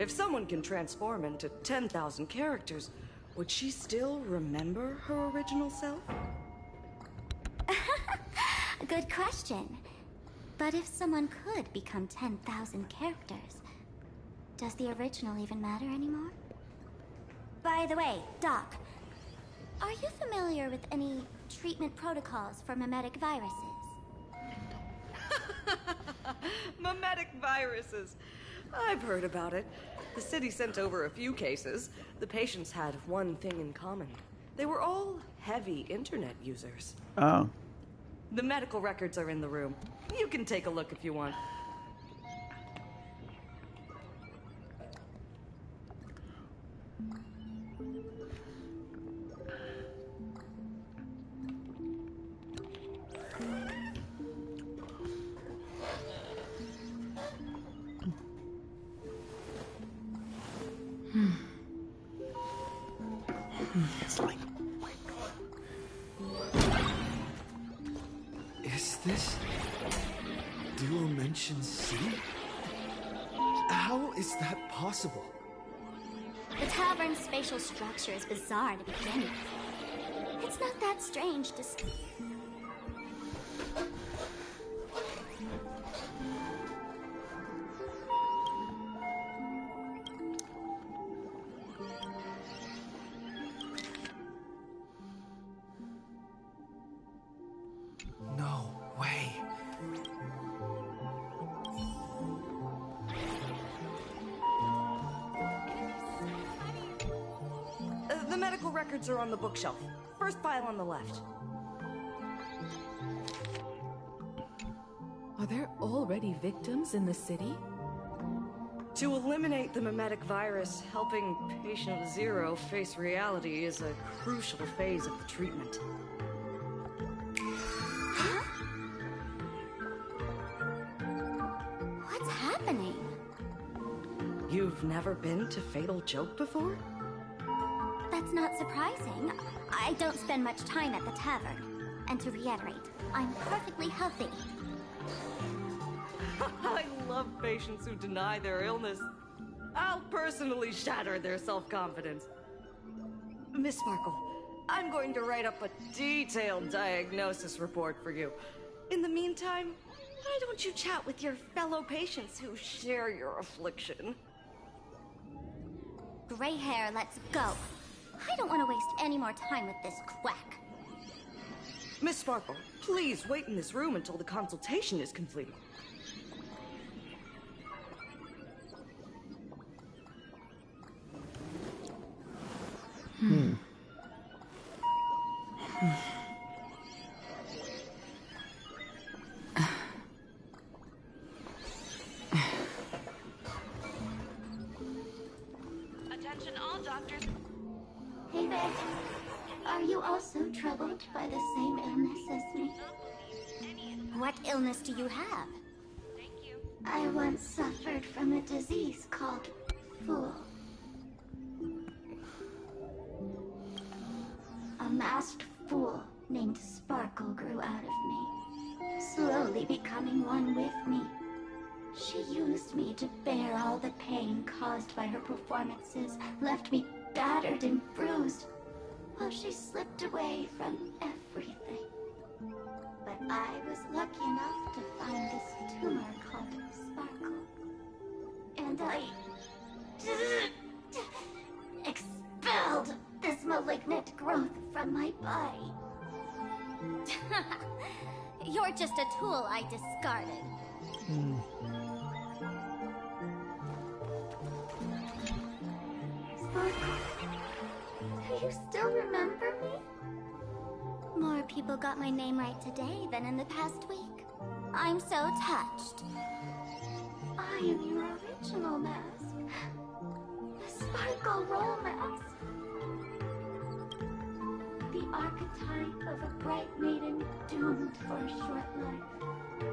S: If someone can transform into 10,000 characters, would she still remember her original self?
D: Good question. But if someone could become 10,000 characters, does the original even matter anymore? By the way, Doc, are you familiar with any treatment protocols for mimetic viruses?
S: Mimetic viruses. I've heard about it. The city sent over a few cases. The patients had one thing in common. They were all heavy internet users.
G: Oh.
S: The medical records are in the room. You can take a look if you want.
F: Is this Dimension City? How is that possible?
D: The tavern's spatial structure is bizarre to begin with. It's not that strange to...
F: No way.
S: The medical records are on the bookshelf. First file on the left.
C: Are there already victims in the city?
S: To eliminate the mimetic virus, helping Patient Zero face reality is a crucial phase of the treatment.
D: What's happening?
S: You've never been to Fatal Joke before?
D: That's not surprising. I don't spend much time at the tavern. And to reiterate, I'm perfectly healthy.
S: I love patients who deny their illness. I'll personally shatter their self-confidence. Miss Sparkle, I'm going to write up a detailed diagnosis report for you. In the meantime, why don't you chat with your fellow patients who share your affliction?
D: Gray hair, let's go. I don't want to waste any more time with this quack.
S: Miss Sparkle, please wait in this room until the consultation is complete.
Q: Attention all doctors.
D: Hey there. Are you also troubled by the same illness as me? What illness do you have? I once suffered from a disease called Fool. A masked fool named Sparkle grew out of me, slowly becoming one with me. She used me to bear all the pain caused by her performances, left me battered and bruised, while she slipped away from everything. But I was lucky enough to find this tumor called Sparkle. And I expelled this malignant growth from my body. You're just a tool I discarded. Sparkle, do you still remember me? More people got my name right today than in the past week. I'm so touched. I am your original mask. The Sparkle Roll mask. The
L: archetype of a bright maiden doomed for a short life.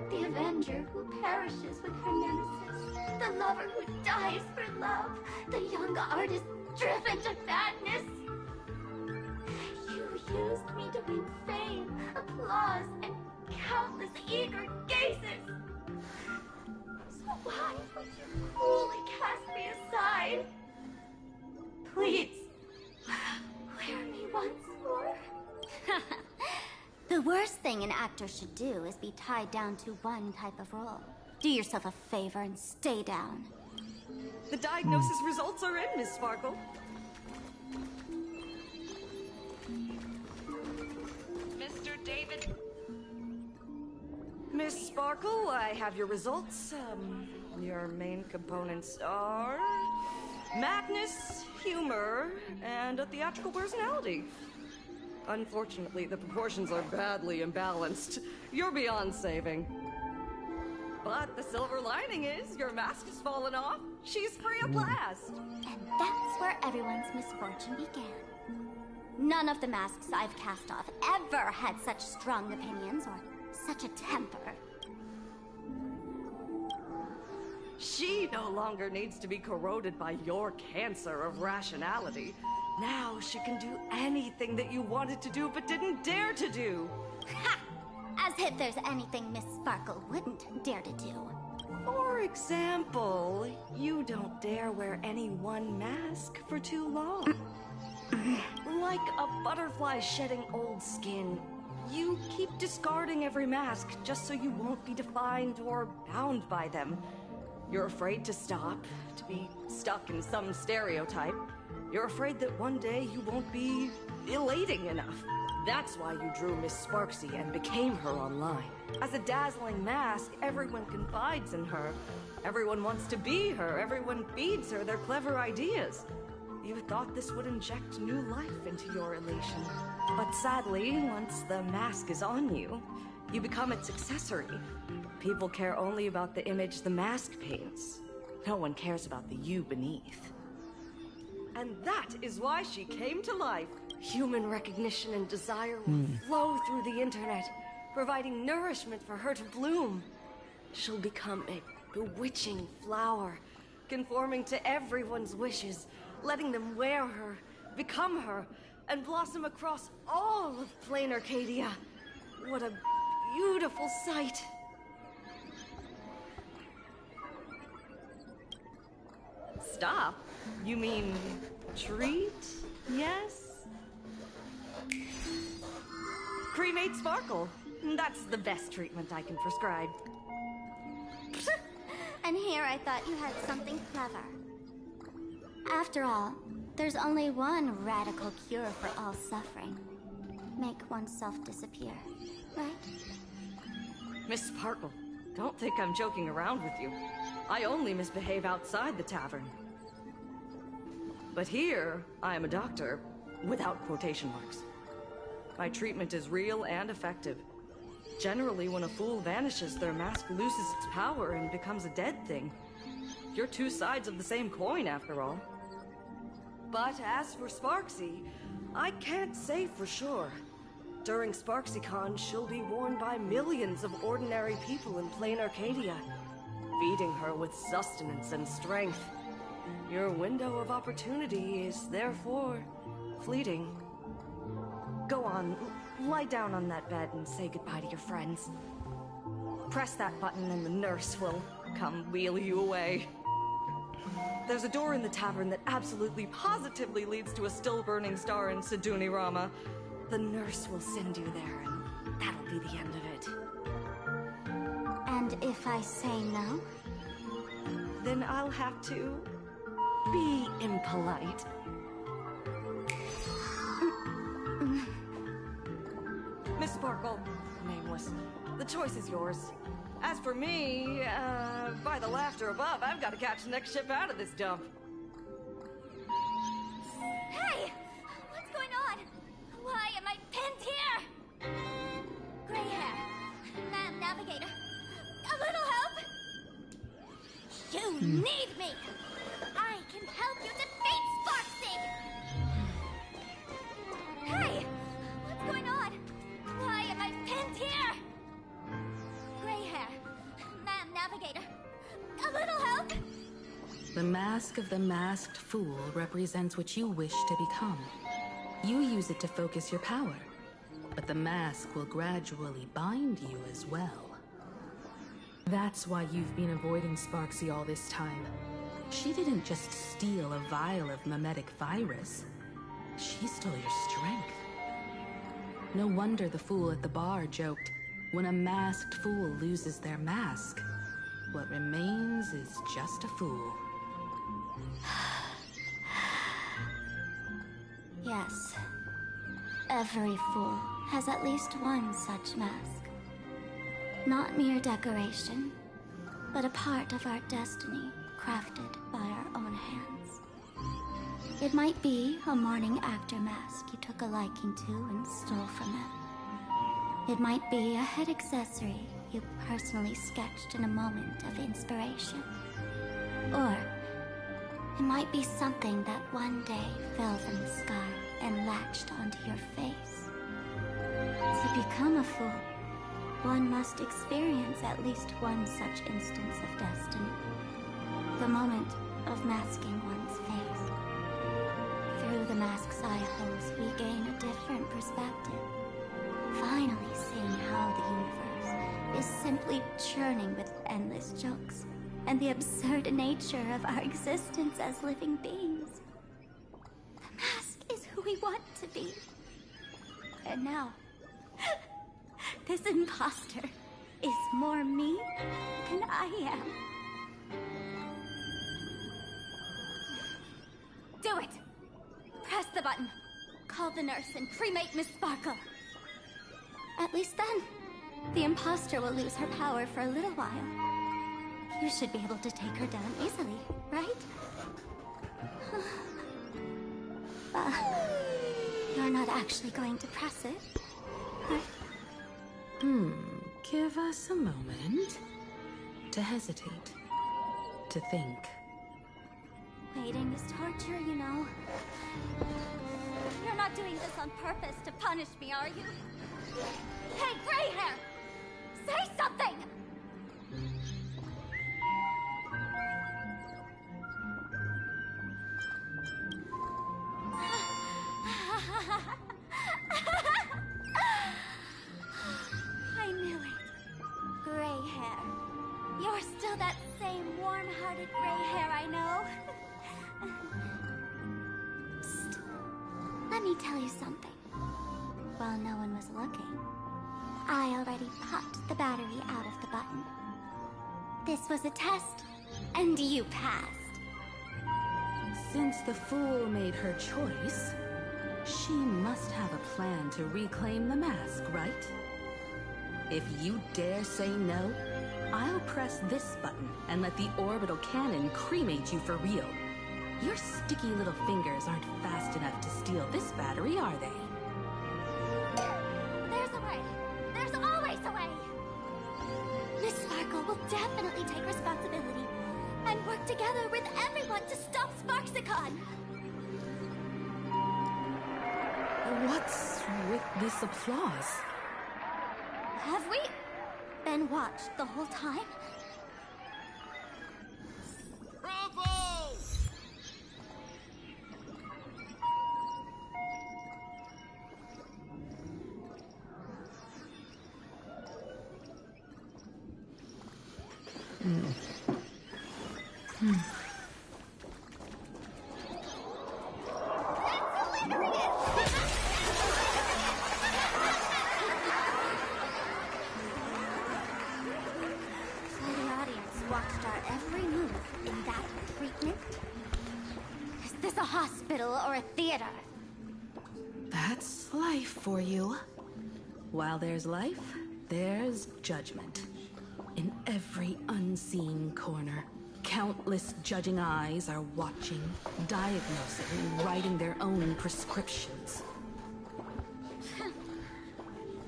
L: The avenger who perishes with her nemesis. The lover who dies for love. The young artist driven to madness. You used me to win fame, applause, and countless eager gazes. So why would you cruelly cast me aside? Please, wear me once more.
D: The worst thing an actor should do is be tied down to one type of role. Do yourself a favor and stay down.
S: The diagnosis results are in, Miss Sparkle.
Q: Mr. David...
S: Miss Sparkle, I have your results. Your main components are... madness, humor, and a theatrical personality. Unfortunately, the proportions are badly imbalanced. You're beyond saving. But the silver lining is your mask has fallen off. She's free at last.
D: And that's where everyone's misfortune began. None of the masks I've cast off ever had such strong opinions or such a temper.
S: She no longer needs to be corroded by your cancer of rationality. Now she can do anything that you wanted to do but didn't dare to do.
D: Ha! As if there's anything Miss Sparkle wouldn't dare to do.
S: For example, you don't dare wear any one mask for too long. Like a butterfly shedding old skin, you keep discarding every mask just so you won't be defined or bound by them. You're afraid to stop, to be stuck in some stereotype. You're afraid that one day you won't be elating enough. That's why you drew Miss Sparksy and became her online. As a dazzling mask, everyone confides in her. Everyone wants to be her. Everyone feeds her their clever ideas. You thought this would inject new life into your elation. But sadly, once the mask is on you, you become its accessory. People care only about the image the mask paints. No one cares about the you beneath. And that is why she came to life. Human recognition and desire will flow through the internet, providing nourishment for her to bloom. She'll become a bewitching flower, conforming to everyone's wishes, letting them wear her, become her, and blossom across all of Plain Arcadia. What a beautiful sight. Stop? You mean treat? Yes? Cremate Sparkle. That's the best treatment I can prescribe.
D: And here I thought you had something clever. After all, there's only one radical cure for all suffering. Make oneself disappear, right?
S: Miss Sparkle, don't think I'm joking around with you. I only misbehave outside the tavern. But here, I am a doctor, without quotation marks. My treatment is real and effective. Generally, when a fool vanishes, their mask loses its power and becomes a dead thing. You're two sides of the same coin, after all. But as for Sparksy, I can't say for sure. During SparksyCon, she'll be worn by millions of ordinary people in Plain Arcadia, feeding her with sustenance and strength. Your window of opportunity is therefore fleeting. Go on, lie down on that bed and say goodbye to your friends. Press that button and the nurse will come wheel you away. There's a door in the tavern that absolutely positively leads to a still-burning star in Siduni Rama. The nurse will send you there, and that'll be the end of it.
D: And if I say no?
S: Then I'll have to be impolite. Miss Sparkle, nameless, the choice is yours. As for me, by the laughter above, I've got to catch the next ship out of this dump.
D: Hey! What's going on? Why am I pinned here? Gray hair. Navigator. A little help? You need me! I can help you defeat Sparksy! Hey!
C: The mask of the masked fool represents what you wish to become. You use it to focus your power, but the mask will gradually bind you as well. That's why you've been avoiding Sparksy all this time. She didn't just steal a vial of mimetic virus. She stole your strength. No wonder the fool at the bar joked, when a masked fool loses their mask, what remains is just a fool.
D: Yes. Every fool has at least one such mask. Not mere decoration, but a part of our destiny, crafted by our own hands. It might be a morning actor mask you took a liking to and stole from them. It might be a head accessory you personally sketched in a moment of inspiration. Or it might be something that one day fell from the sky and latched onto your face. To become a fool, one must experience at least one such instance of destiny. The moment of masking one's face. Through the mask's eye holes, we gain a different perspective. Finally seeing how the universe is simply churning with endless jokes, and the absurd nature of our existence as living beings. The mask is who we want to be. And now, this imposter is more me than I am. Do it! Press the button. Call the nurse and cremate Miss Sparkle. At least then, the imposter will lose her power for a little while. You should be able to take her down easily, right? You're not actually going to press it, right?
C: Give us a moment to hesitate, to think.
D: Waiting is torture, you know. You're not doing this on purpose to punish me, are you? Hey, gray hair! Say something! I knew it. Gray hair. You're still that same warm-hearted gray hair I know. Psst. Let me tell you something. While no one was looking, I already popped the battery out of the button. This was a test, and you passed.
C: Since the fool made her choice, she must have a plan to reclaim the mask, right? If you dare say no, I'll press this button and let the orbital cannon cremate you for real. Your sticky little fingers aren't fast enough to steal this battery, are they?
D: There's a way. There's always a way. Miss Sparkle will definitely take responsibility and work together with everyone to stop Sparksicon.
C: What's with this applause?
D: Have we been watched the whole time?
E: Bravo!
D: So the audience watched our every move in that treatment? Is this a hospital or a theater?
C: That's life for you. While there's life, there's judgment. In every unseen corner, countless judging eyes are watching, diagnosing, and writing their own prescriptions.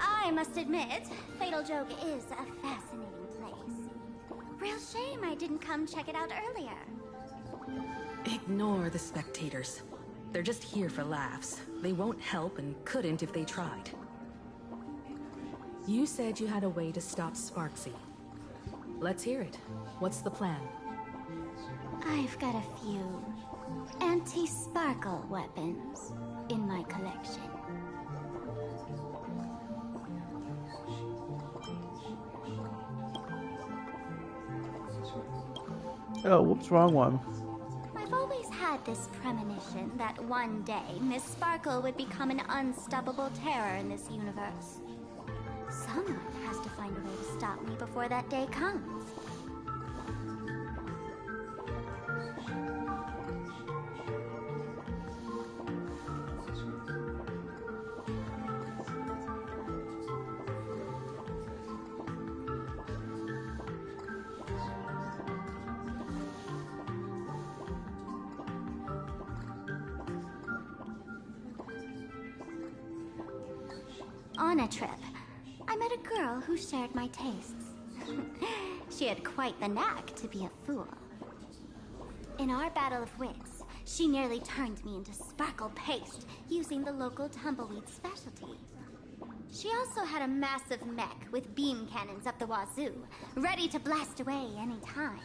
D: I must admit, Fatal Joke is a fascinating place. Real shame I didn't come check it out earlier.
C: Ignore the spectators. They're just here for laughs. They won't help and couldn't if they tried. You said you had a way to stop Sparksy. Let's hear it. What's the plan?
D: I've got a few anti-sparkle weapons in my collection.
G: Oh, whoops, wrong one.
D: I've always had this premonition that one day Miss Sparkle would become an unstoppable terror in this universe. Someone has to find a way to stop me before that day comes. On a trip, I met a girl who shared my tastes. She had quite the knack to be a fool. In our battle of wits, she nearly turned me into sparkle paste using the local tumbleweed specialty. She also had a massive mech with beam cannons up the wazoo, ready to blast away any time.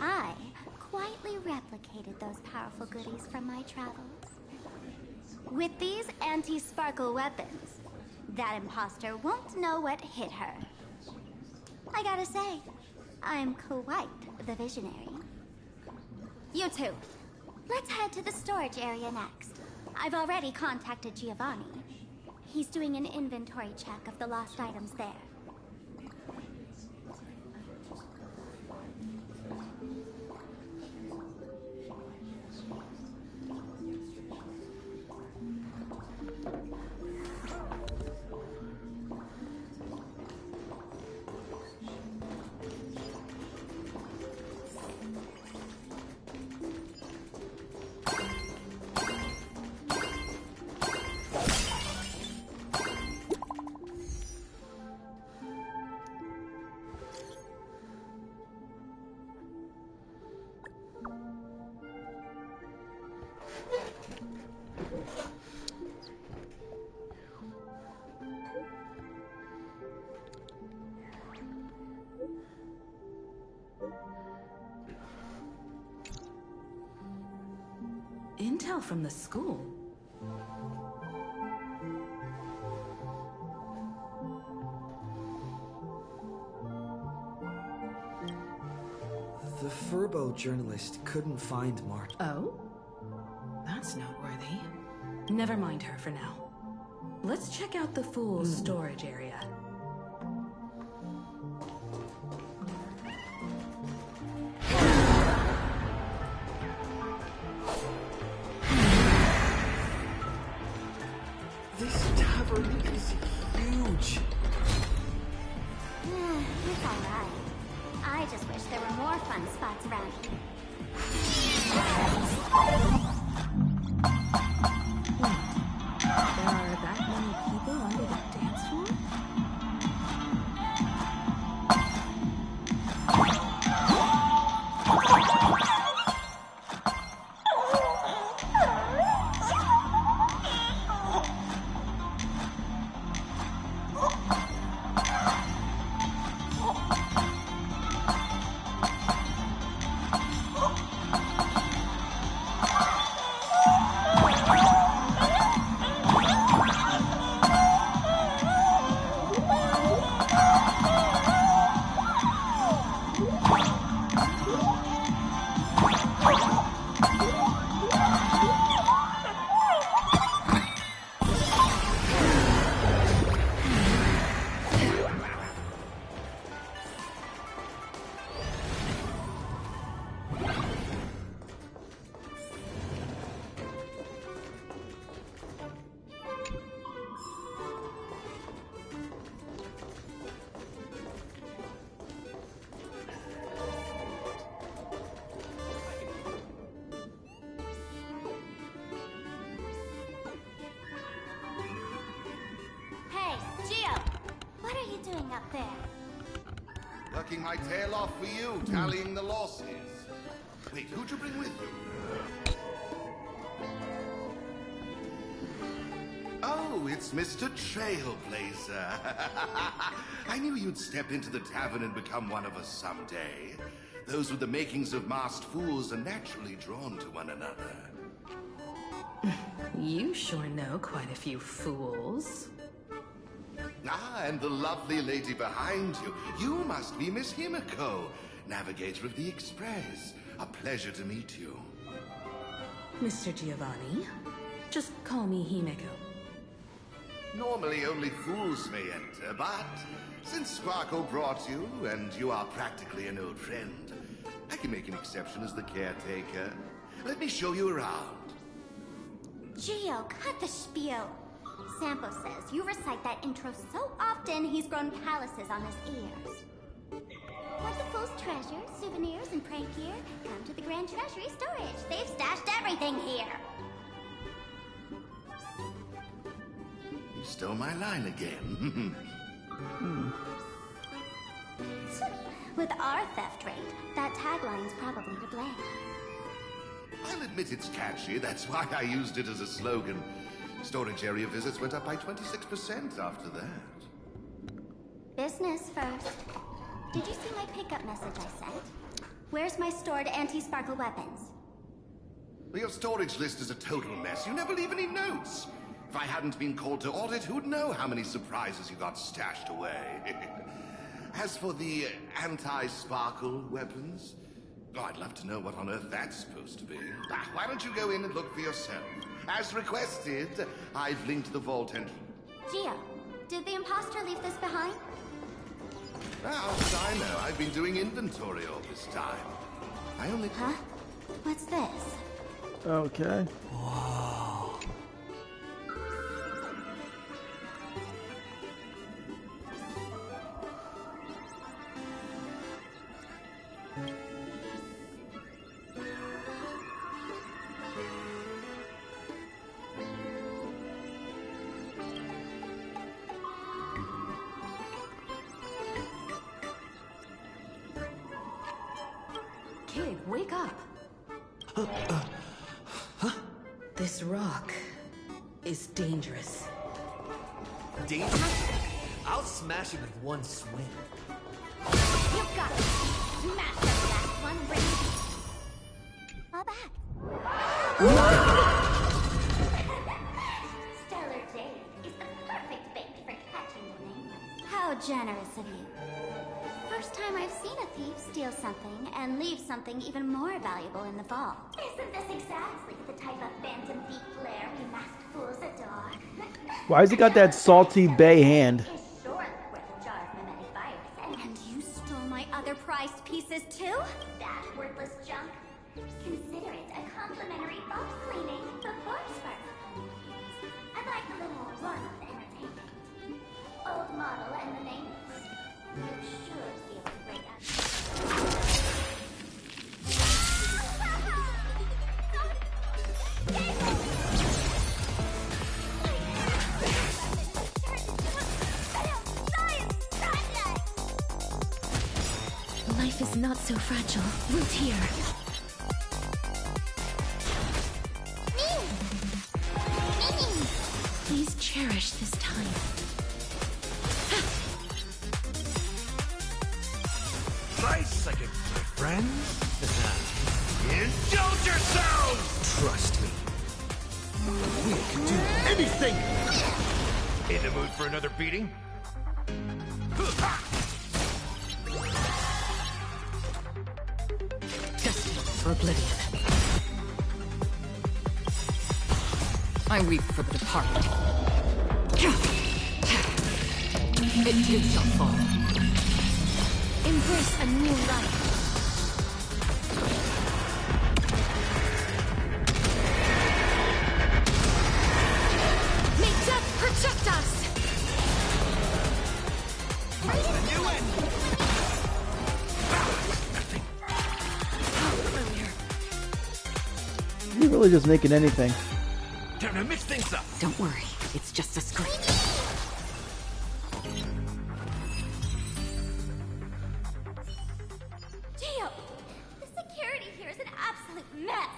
D: I quietly replicated those powerful goodies from my travels. With these anti-sparkle weapons, that imposter won't know what hit her. I gotta say, I'm quite the visionary. You two, let's head to the storage area next. I've already contacted Giovanni. He's doing an inventory check of the lost items there.
C: Intel from the school.
F: The Furbo journalist couldn't find Mark.
C: Oh? That's noteworthy. Never mind her for now. Let's check out the Fool's storage area.
F: This tavern is huge.
D: It's alright. I just wish there were more fun spots around here.
C: There are that many people under the dance floor?
D: doing up there?
T: Working my tail off for you, tallying the losses. Wait, who'd you bring with you? Oh, it's Mr. Trailblazer. I knew you'd step into the tavern and become one of us someday. Those with the makings of masked fools are naturally drawn to one another.
C: You sure know quite a few fools.
T: Ah, and the lovely lady behind you. You must be Miss Himiko, navigator of the Express. A pleasure to meet you.
C: Mr. Giovanni, just call me Himeko.
T: Normally only fools may enter, but since Sparkle brought you, and you are practically an old friend, I can make an exception as the caretaker. Let me show you around.
D: Gio, cut the spiel. Sampo says you recite that intro so often he's grown calluses on his ears. Want the fool's treasure, souvenirs, and prank gear? Come to the Grand Treasury Storage. They've stashed everything here.
T: You stole my line again.
D: With our theft rate, that tagline's probably to blame.
T: I'll admit it's catchy. That's why I used it as a slogan. Storage area visits went up by 26% after that.
D: Business first. Did you see my pickup message I sent? Where's my stored anti-sparkle weapons?
T: Well, your storage list is a total mess. You never leave any notes. If I hadn't been called to audit, who'd know how many surprises you got stashed away? As for the anti-sparkle weapons, oh, I'd love to know what on earth that's supposed to be. Why don't you go in and look for yourself? As requested, I've linked the vault entrance.
D: Gio, did the imposter leave this behind?
T: How should I know? I've been doing inventory all this time. I only...
D: Huh? What's this?
G: Okay.
F: Whoa.
C: Kid, wake up. This rock is dangerous.
F: Dangerous? I'll smash it with one swing.
D: You got it. Smash that last one, bring it. Fall back. Stellar Jade is the perfect bait for catching the nameless. How generous of you. First time I've seen a thief steal something and leave something even more valuable in the vault. Isn't this exactly the type of phantom thief flair we masked fools adore?
G: Why's he got that salty bay hand?
D: Is surely worth a jar of mimetic virus. And you stole my other prized pieces too? That worthless junk? Consider it a complimentary vault cleaning before Sparkle. I'd like a little more warmth entertainment. Old model and the nameless. You should be able to break up.
P: Life is not so fragile. Root here. Please cherish this time.
I: Nice second, my friend. Indulge yourselves!
F: Trust me. We can do anything!
I: In the mood for another beating?
C: Destined for oblivion. I weep for the departed. It too shall fall.
P: Embrace a new life. May death protect us!
G: You're really just making anything.
I: Time to mix things up.
C: Don't worry, it's just a script.
D: Gio, the security here is an absolute mess.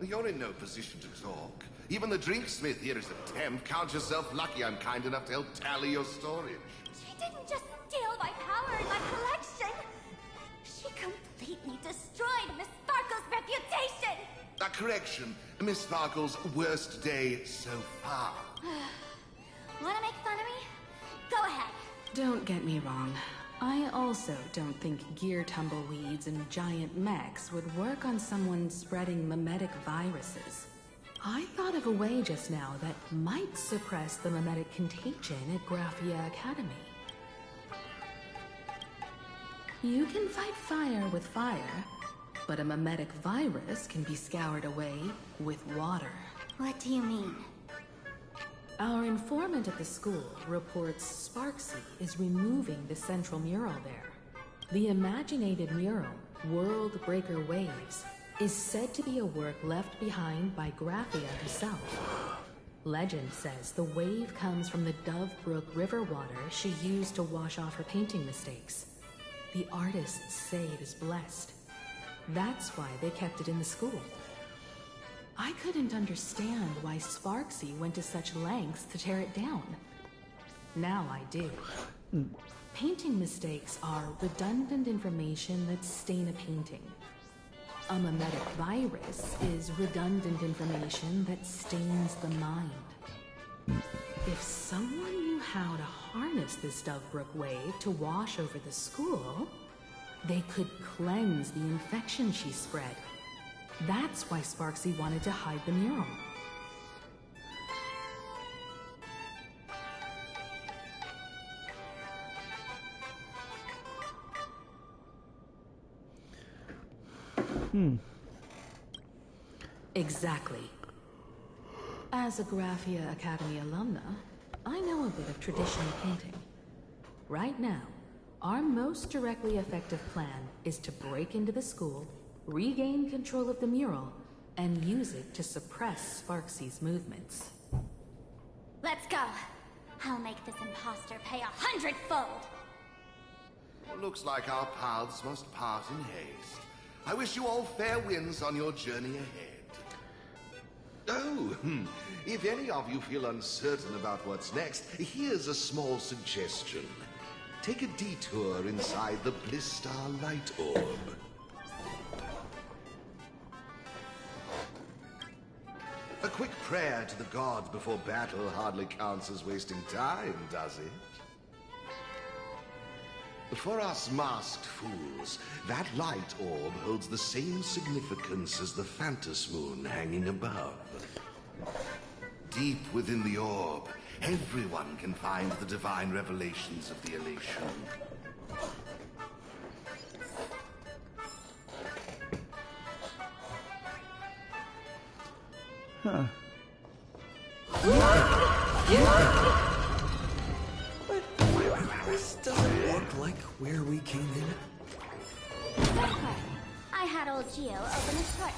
T: You're in no position to talk. Even the drinksmith here is a temp. Count yourself lucky I'm kind enough to help tally your storage.
D: She didn't just steal my power and my collection. She completely destroyed Miss Sparkle's reputation!
T: A correction. Miss Sparkle's worst day so far.
D: Wanna make fun of me? Go ahead.
C: Don't get me wrong. I also don't think gear tumbleweeds and giant mechs would work on someone spreading mimetic viruses. I thought of a way just now that might suppress the mimetic contagion at Graphia Academy. You can fight fire with fire, but a mimetic virus can be scoured away with water.
D: What do you mean?
C: Our informant at the school reports Sparksy is removing the central mural there. The imaginated mural, World Breaker Waves, is said to be a work left behind by Graphia herself. Legend says the wave comes from the Dove Brook river water she used to wash off her painting mistakes. The artists say it is blessed. That's why they kept it in the school. I couldn't understand why Sparksy went to such lengths to tear it down. Now I do. Painting mistakes are redundant information that stain a painting. A mimetic virus is redundant information that stains the mind. If someone knew how to harness this Dovebrook wave to wash over the school, they could cleanse the infection she spread. That's why Sparksy wanted to hide the mural. Exactly. As a Graphia Academy alumna, I know a bit of traditional painting. Right now, our most directly effective plan is to break into the school, regain control of the mural, and use it to suppress Sparksy's movements.
D: Let's go. I'll make this imposter pay 100-fold.
T: Looks like our paths must part in haste. I wish you all fair winds on your journey ahead. Oh, if any of you feel uncertain about what's next, here's a small suggestion. Take a detour inside the Blistar Light Orb. A quick prayer to the gods before battle hardly counts as wasting time, does it? For us masked fools, that light orb holds the same significance as the Phantos Moon hanging above. Deep within the orb, everyone can find the divine revelations of the elation.
G: Huh.
F: This doesn't look like where we came in.
D: Don't worry. I had old Geo open a shortcut.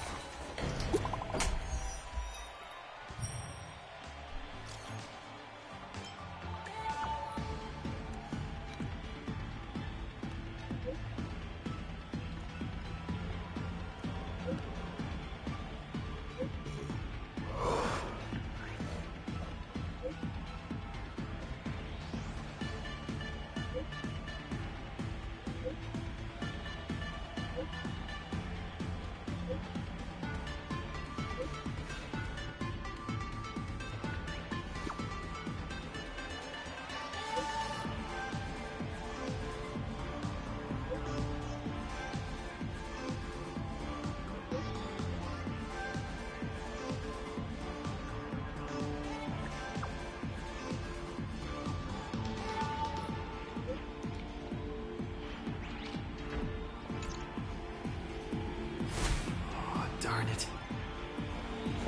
F: Darn it.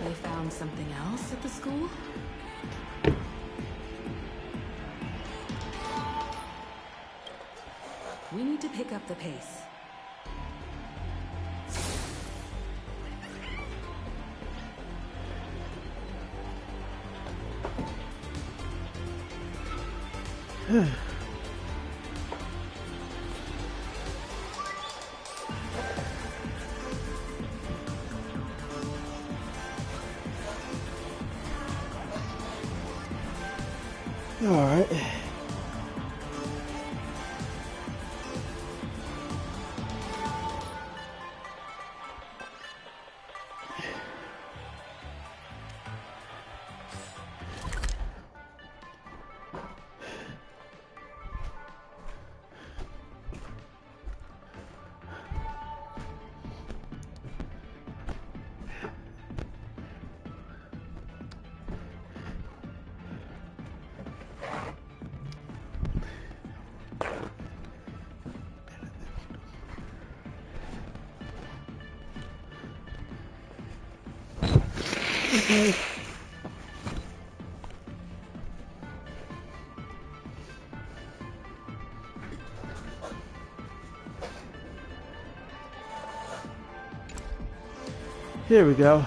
C: They found something else at the school? We need to pick up the pace.
G: All right. Here we go.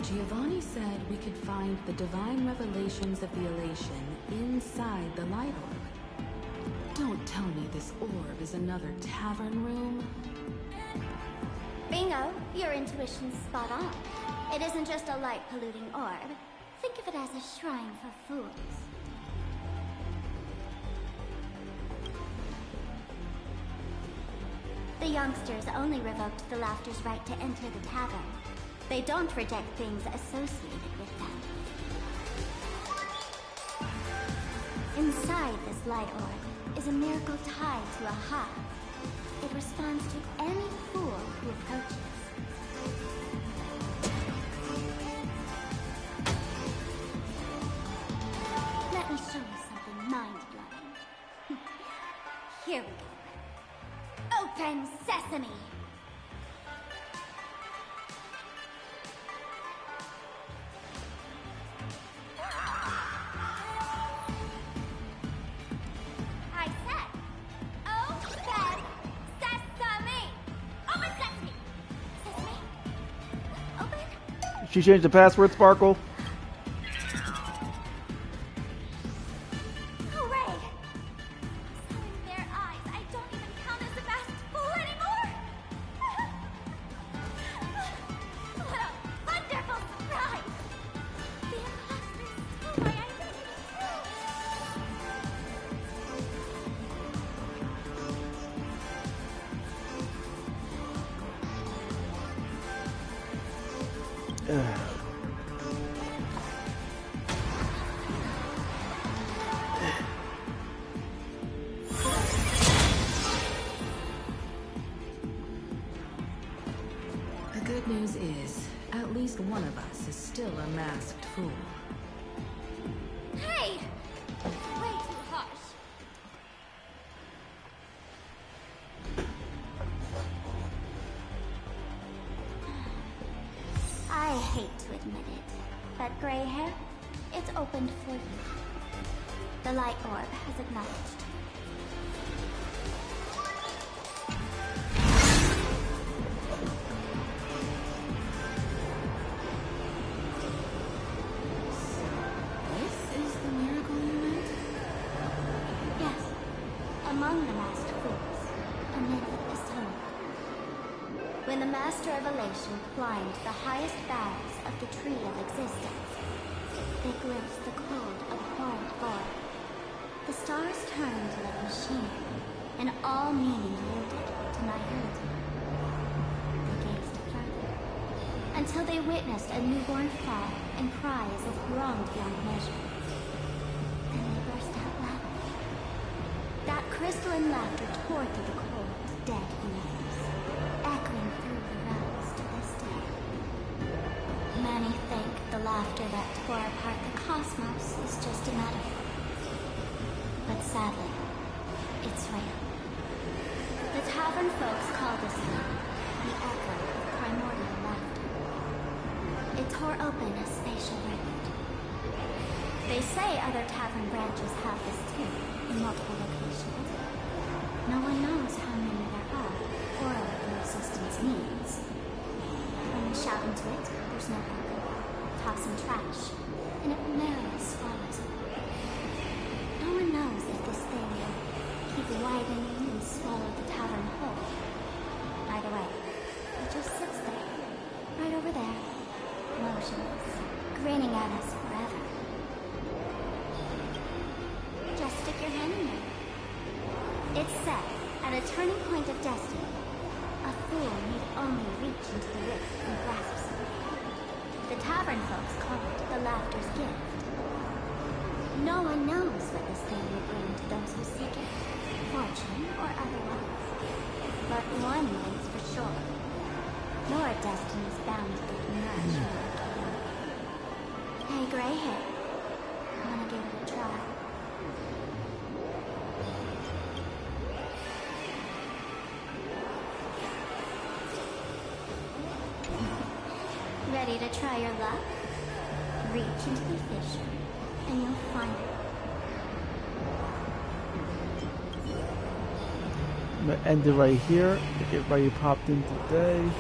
C: Giovanni said we could find the divine revelations of the elation inside the light orb. Don't tell me this orb is another tavern room.
D: Bingo, your intuition's spot on. It isn't just a light-polluting orb. Think of it as a shrine for fools. The youngsters only revoked the Laughter's right to enter the tavern. They don't reject things associated with them. Inside this light orb is a miracle tied to a hive. It responds to any fool who approaches. Let me show you something mind-blowing. Here we go. Open sesame! I said, open sesame! Open sesame! Sesame? Open?
G: She changed the password, Sparkle.
D: Hooray! Seeing their eyes, I don't even count as a masked fool anymore! What a wonderful surprise! The imposters stole my identity
C: The good news is, at least one of us is still a masked fool.
D: Hey! Way too harsh. I hate to admit it, but gray hair, it's opened for you. The light orb has acknowledged.
C: This is the miracle you meant?
D: Yes, among the masked fools, a myth is told. When the Master of Elation climbed the highest boughs of the Tree of Existence, they glimpsed the cold, abhorrent void. The stars turned like machinery, and all meaning yielded to nihility. They gazed further, until they witnessed a newborn fall and cries of groaned beyond measure. Then they burst out laughing. That crystalline laughter tore through the cold, dead universe, echoing through the realms to this day. Many think the laughter that tore apart the cosmos is just a metaphor. But sadly, it's real. The tavern folks call this one the echo of primordial laughter. It tore open a spatial rift. They say other tavern branches have this too, in multiple locations. No one knows how many there are, or what their existence means. When you shout into it, there's no welcome. Talk some trash, and it merrily swallows it. No one knows if this thing will keep widening and swallow the tavern whole. Either way, it just sits there, right over there, motionless, grinning at us forever. Just stick your hand in there. It's said, at a turning point of destiny, a fool need only reach into the rift and grasp something. The tavern folks call it the Laughter's Gift. No one knows what this thing will bring to those who seek it, fortune or otherwise. But one is for sure. Your destiny's bound to get much more. Hey, gray hair. One want to give it a try. Ready to try your luck? Reach into the fissure, and you'll find it.
G: I'm gonna end it right here. Get ready popped in today.